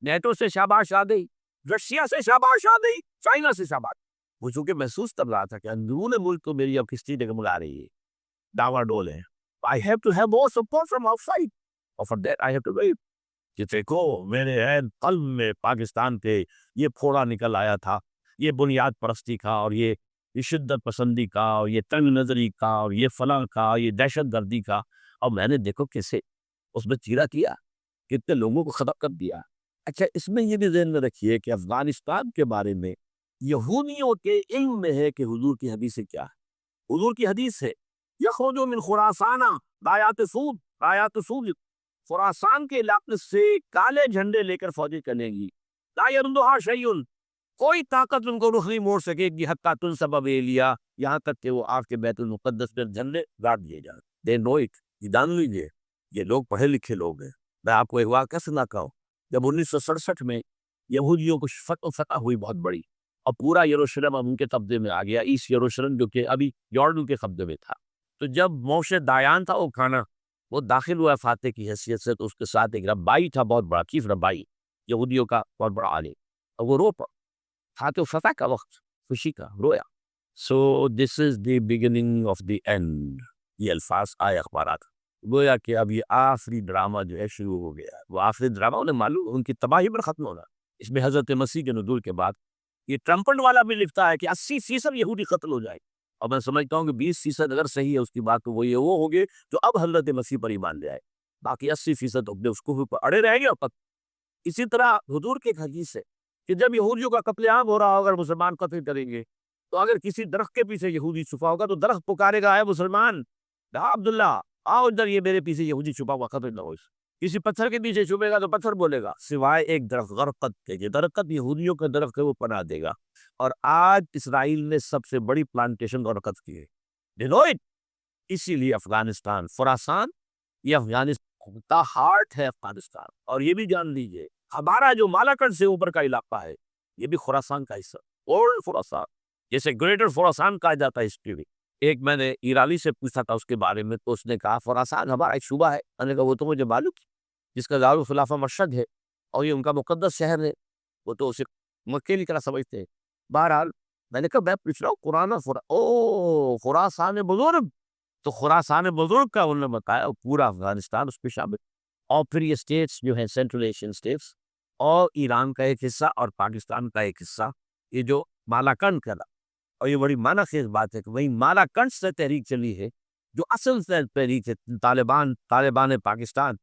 نیٹو سے شاباش آ گئی، رشیا سے شاباش آ گئی، چائنا سے شاباش۔ وہ چونکہ محسوس کر رہا تھا کہ اندرون ملک تو میری اب کشتی ڈگمگا رہی ہے، ڈاوا ڈول ہے، I have to have more support from outside اور for that I have to wait کہ دیکھو میرے عین قلب میں پاکستان کے یہ پھوڑا نکل آیا تھا، یہ بنیاد پرستی کا اور یہ شدت پسندی کا اور یہ تنگ نظری کا اور یہ فلاں کا، یہ دہشت گردی کا، اور میں نے دیکھو کیسے اس میں چیرا کیا، کتنے لوگوں کو ختم کر دیا۔ اچھا اس میں یہ بھی ذہن میں رکھیے کہ افغانستان کے بارے میں یہودیوں کے علم میں ہے کہ حضور کی حدیث کیا ہے، حضور کی حدیث ہے یخرج من خراسانہ رایات سود، خراسان کے علاقے سے کالے جھنڈے لے کر فوجیں چلیں گی، لا یردھا شیء، کوئی طاقت ان کو رخ نہیں موڑ سکے گی، حتیٰ تنصب ایلیا، یہاں تک کہ وہ آپ کے بیت المقدس میں جھنڈے گاڑ دیے جائیں۔ دے نو اٹ، یہ جان لیجیے، یہ لوگ پڑھے لکھے لوگ ہیں۔ میں آپ کو ایک واقعہ سناتا ہوں، جب 1967 میں یہودیوں کو فتح ہوئی بہت بڑی اور پورا یروشلم اب ان کے قبضے میں آ گیا، ایسٹ یروشلم جو کہ ابھی یارڈن کے قبضے میں تھا، تو جب موشے دایان تھا وہ کھانا وہ داخل ہوا فاتح کی حیثیت سے، تو اس کے ساتھ ایک ربائی تھا بہت بڑا، چیف ربائی یہودیوں کا بہت بڑا عالم، اور وہ رو پڑا، فاتح فتح کا وقت، خوشی کا رویا۔ So this is the beginning of the end, یہ الفاظ آئے اخبارات، گویا کہ اب یہ آخری ڈرامہ جو ہے شروع ہو گیا ہے، وہ آخری ڈرامہ انہیں معلوم ان کی تباہی پر ختم ہونا، اس میں حضرت مسیح کے نزول کے بعد یہ ٹرمپن والا بھی لکھتا ہے کہ 80% یہودی قتل ہو جائے، اور میں سمجھتا ہوں کہ 20% اگر صحیح ہے اس کی بات تو وہ ہوگے جو اب حضرت مسیح پر ایمان لے آئے، باقی 80% اپنے اس کو اڑے رہیں گے اور پک۔ اسی طرح حضور کے ایک حدیث ہے کہ جب یہودیوں کا قتل عام ہو رہا ہوگا، اگر مسلمان قتل کریں گے تو اگر کسی درخت کے پیچھے یہودی چھپا ہوگا تو درخت پکارے گا، اے مسلمان، عبداللہ آؤ ادھر، یہ میرے پیچھے یہودی چھپا ہوا، قتل نہ ہو۔ کسی پتھر کے پیچھے چھپے گا تو پتھر بولے گا، سوائے ایک درخت غرقد کے، یہ درخت یہودیوں کا درخت ہے، وہ پناہ دے گا، اور آج اسرائیل نے سب سے بڑی پلانٹیشن غرقد کی ہے، ڈینوئٹ۔ اسی لیے افغانستان، خراسان، یہ افغانستان کا ہارٹ ہے افغانستان، اور یہ بھی جان لیجئے ہمارا جو مالاکنڈ سے اوپر کا علاقہ ہے یہ بھی خراسان کا حصہ، اولڈ خراسان، جیسے گریٹر خراسان کہا جاتا ہے ہسٹری میں۔ ایک میں نے ایرانی سے پوچھا تھا اس کے بارے میں، تو اس نے کہا خراسان ہمارا ایک صوبہ ہے، میں نے کہا وہ تو مجھے معلوم ہے، جس کا دارالخلافہ مشہد ہے اور یہ ان کا مقدس شہر ہے، وہ تو اسے مکے کی طرح سمجھتے ہیں، بہرحال میں نے کہا میں پوچھ رہا ہوں قرآن خراسان بزرگ، تو خراسان بزرگ کا انہوں نے بتایا پورا افغانستان اس پہ شامل، اور پھر یہ اسٹیٹس جو ہیں سینٹرل ایشین اسٹیٹس اور ایران کا ایک حصہ اور پاکستان کا ایک حصہ، یہ جو مالاکنڈ کا تھا، اور یہ بڑی معنی خیز بات ہے کہ وہی مالاکنڈ سے تحریک چلی ہے جو اصل سے تحریک ہے طالبان پاکستان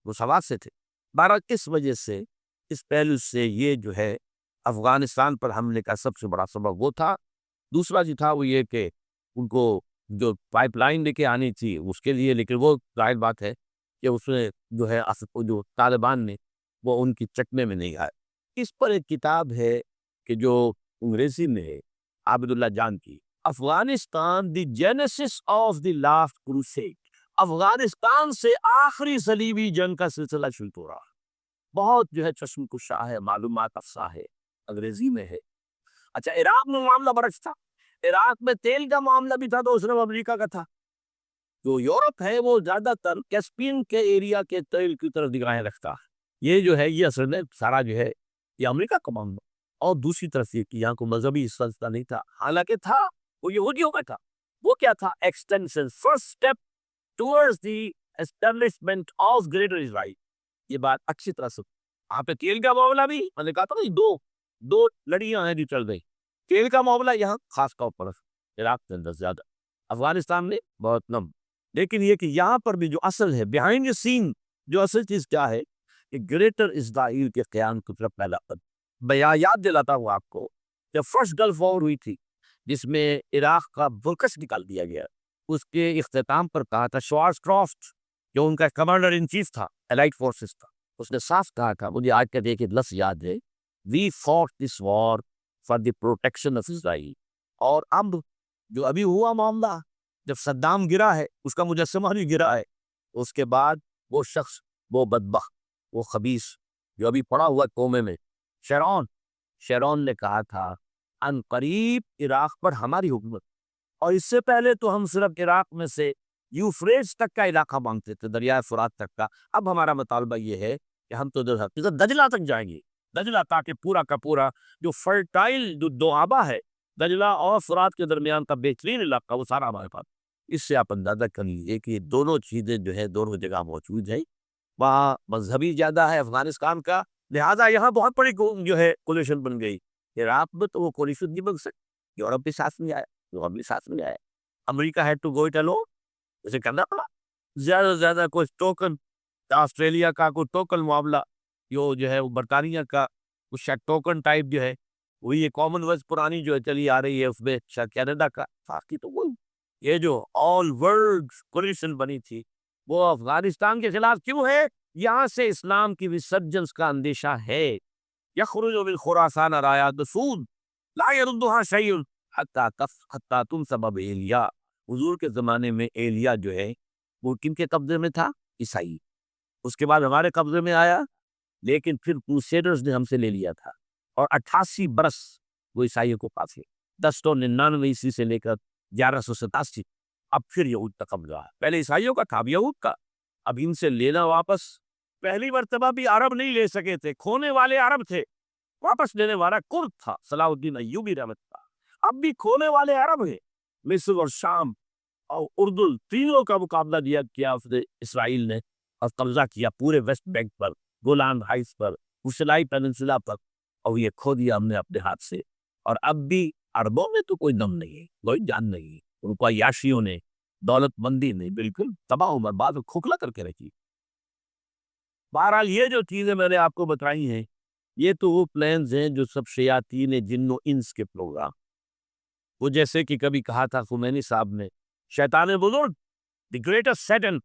وہ سوات سے تھے۔ بہرحال اس وجہ سے اس پہلو سے یہ جو ہے افغانستان پر حملے کا سب سے بڑا سبب وہ تھا۔ دوسرا جو تھا وہ یہ کہ ان کو جو پائپ لائن لے کے آنی تھی اس کے لیے، لیکن وہ ظاہر بات ہے کہ اس میں جو ہے جو طالبان نے وہ ان کی چکمے میں نہیں آئے۔ اس پر ایک کتاب ہے کہ جو انگریزی میں ہے عابد اللہ جان کی، Afghanistan the genesis of the last crusade, Afghanistan سے آخری صلیبی جنگ کا سلسلہ شروع ہو رہا ہے۔ بہت جو ہے چشم کشا ہے، معلومات افزا ہے، انگریزی میں ہے۔ اچھا عراق میں معاملہ برعکس تھا، عراق میں تیل کا معاملہ بھی تھا تو اس میں امریکہ کا تھا۔ جو یورپ ہے وہ زیادہ تر کیسپین کے ایریا کے تیل کی طرف نگاہیں رکھتا ہے، یہ جو ہے یہ اصل میں سارا جو ہے یہ امریکہ کا معاملہ۔ اور دوسری طرف یہ کہ یہاں کو مذہبی سلسلہ نہیں تھا، حالانکہ تھا، وہ یہودیوں کا تھا۔ وہ کیا تھا؟ Extension, first step towards the establishment of greater Israel. یہ بات اچھی طرح سے آپ پہ تیل کا معاملہ بھی میں نے کہا تھا دو لڑیاں ہیں جو چل رہی، تیل کا معاملہ یہاں خاص طور پر عراق کے اندر زیادہ، افغانستان میں بہت کم، لیکن یہ کہ یہاں پر بھی جو اصل ہے بیہائنڈ دی سین، جو اصل چیز کیا ہے کہ گریٹر اسرائیل کے قیام کی طرف پہلا قدم۔ میں یاد دلاتا ہوں آپ کو جب فرسٹ گلف وار ہوئی تھی جس میں عراق کا برکس نکال دیا گیا، اس کے اختتام پر کہا تھا شوارز کرافٹ جو ان کا کمانڈر ان چیف تھا الائٹ فورسز کا، اس نے صاف کہا تھا، مجھے آج کا دیکھ لفظ یاد ہے، we fought this war for the protection of Israel. اور اب جو ابھی ہوا معاملہ، جب صدام گرا ہے اس کا مجسمہ بھی گرا ہے، اس کے بعد وہ شخص، وہ بدبخت، وہ خبیث جو ابھی پڑا ہوا کومے میں، شیرون نے کہا تھا ان قریب عراق پر ہماری حکومت، اور اس سے پہلے تو ہم صرف عراق میں سے یوفریٹس تک کا علاقہ مانگتے تھے، دریائے فرات تک کا، اب ہمارا مطالبہ یہ ہے کہ ہم تو در حقیقت دجلہ تک جائیں گے، دجلہ، تاکہ پورا کا پورا جو فرٹائل جو دوآبا ہے دجلہ اور فرات کے درمیان کا بہترین علاقہ وہ سارا ہمارے پاس۔ اس سے آپ اندازہ کر لیجیے کہ یہ دونوں چیزیں جو ہے دونوں جگہ موجود ہیں۔ وہاں مذہبی زیادہ ہے افغانستان کا، لہٰذا یہاں بہت بڑی جو ہے کولیشن بن گئی۔ عراق میں تو وہ کولیشن نہیں بن سکتی، یورپ بھی ساتھ میں آیا، یورپ بھی ساتھ میں آیا، امریکہ had to go it alone, اسے کرنا پڑا۔ زیادہ سے زیادہ کوئی ٹوکن، آسٹریلیا کا کوئی ٹوکن معاملہ، جو ہے وہ برطانیہ کا کچھ ٹوکن ٹائپ جو ہے، وہی یہ کامن ویلتھ پرانی جو ہے چلی آ رہی ہے، اس میں شاید کینیڈا کا، باقی تو وہ یہ جو آل ورلڈ کولیشن بنی تھی وہ افغانستان کے خلاف کیوں ہے؟ یہاں سے اسلام کی ریسرجنس کا اندیشہ ہے۔ یخرج من خراسان رایات سود لا يردها شیء حتی تنصب بإیلیا۔ حضور کے زمانے میں ایلیا جو ہے وہ کن کے قبضے میں تھا؟ عیسائی، اس کے بعد ہمارے قبضے میں آیا، لیکن پھر کروسیڈرز نے ہم سے لے لیا تھا، اور 88 برس وہ عیسائیوں کو پاس ہے، 1099 عیسوی سے لے کر 1187، اب پھر یہود کا قبضہ ہے، پہلے عیسائیوں کا تھا، اب یہود کا، اب ان سے لینا واپس۔ پہلی مرتبہ بھی عرب نہیں لے سکے تھے، کھونے والے عرب تھے، واپس لینے والا کرد تھا صلاح الدین ایوبی رحمۃ اللہ، اب بھی کھونے والے عرب ہیں۔ مصر اور شام اور اردن تینوں کا مقابلہ دیا کیا اسرائیل نے، اور قبضہ کیا پورے ویسٹ بینک پر، گولان ہائٹس پر، سینائی پیننسلا پر، اور یہ کھو دیا ہم نے اپنے ہاتھ سے۔ اور اب بھی عربوں میں تو کوئی دم نہیں ہے، کوئی جان نہیں ہے، ان کو عیاشیوں نے، دولت مندی نے بالکل تباہ و برباد اور کھوکھلا کر کے رکھی۔ بہرحال یہ جو چیزیں میں نے آپ کو بتائی ہیں یہ تو وہ پلانز ہیں جو سب شیاطین جن و انس کے پروگرام، وہ جیسے کہ کبھی کہا تھا خمینی صاحب نے، شیطان بزرگ، دی گریٹسٹ سیٹن،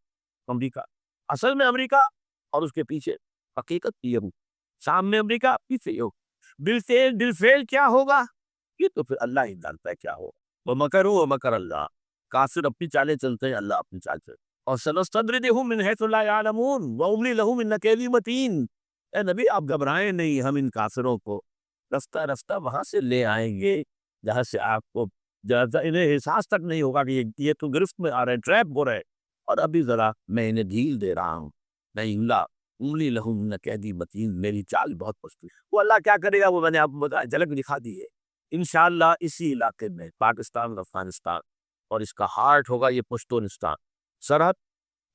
امریکہ، اصل میں امریکہ اور اس کے پیچھے حقیقت یہود، سامنے امریکہ، پیچھے یہود، بالفعل کیا ہوگا یہ تو پھر اللہ ہی جانتا ہے کیا ہوگا۔ وَمَكَرُوا وَمَكَرَ اللَّهُ، کافر اپنی چالیں چلتے ہیں، اللہ اپنی چال چلتے ہیں، اور سَنَسْتَدْرِجُهُم مِّنْ حَيْثُ لَا يَعْلَمُونَ وَأُمْلِي لَهُمْ إِنَّ كَيْدِي مَتِينٌ۔ اے نبی آپ گھبرائیں نہیں، ہم ان کافروں کو رفتہ رفتہ وہاں سے لے آئیں گے جہاں سے آپ کو انہیں احساس تک نہیں ہوگا کہ یہ تو گرفت میں آ رہے ہیں، ٹریپ ہو رہے ہیں، اور ابھی ذرا میں انہیں ڈھیل دے رہا ہوں، نہیں املی لہم ان قیدی متین، میری چال بہت پست ہے۔ وہ اللہ کیا کرے گا وہ میں نے آپ کو بتایا، جھلک دکھا دی ہے۔ انشاءاللہ اسی علاقے میں پاکستان اور افغانستان، اور اس کا ہارٹ ہوگا یہ پشتونستان سرحد،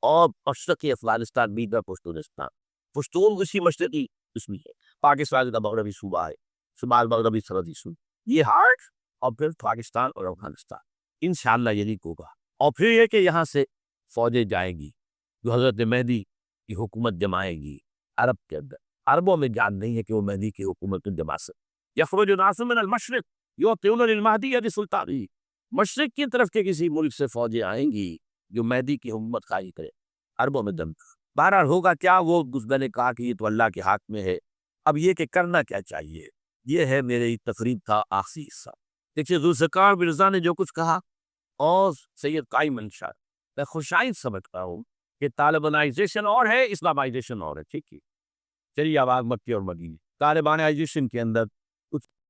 اور مشرقی افغانستان بھی پشتونستان، پشتون اسی مشرقی اس میں ہے، پاکستان کا مغربی صوبہ ہے، شمال مغربی سرحدی صوبہ، یہ ہارٹ، اور پھر پاکستان اور افغانستان انشاءاللہ یہی ہوگا۔ اور پھر یہ کہ یہاں سے فوجیں جائیں گی جو حضرت مہدی کی حکومت جمائے گی عرب کے اندر۔ عربوں میں جان نہیں ہے کہ وہ مہدی کی حکومت میں جما سکے۔ یخرج الناس من المشرق یؤتون للمہدی بسلطانہ، مشرق کی طرف کے کسی ملک سے فوجیں آئیں گی جو مہدی کی حکومت قائم کرے، عربوں میں دم۔ بہرحال ہوگا کیا، وہ میں نے کہا کہ یہ تو اللہ کے ہاتھ میں ہے۔ اب یہ کہ کرنا کیا چاہیے، یہ ہے میری تقریب کا آخری حصہ۔ دیکھیے ذوالفقار مرزا نے جو کچھ کہا اور سید قائم انشاء، میں خوشائند سمجھتا ہوں کہ طالبانائزیشن اور ہے، اسلامائزیشن اور ہے، ٹھیک ہے۔ چلیے اب آگ مکی اور مدینہ طالبانائزیشن کے اندر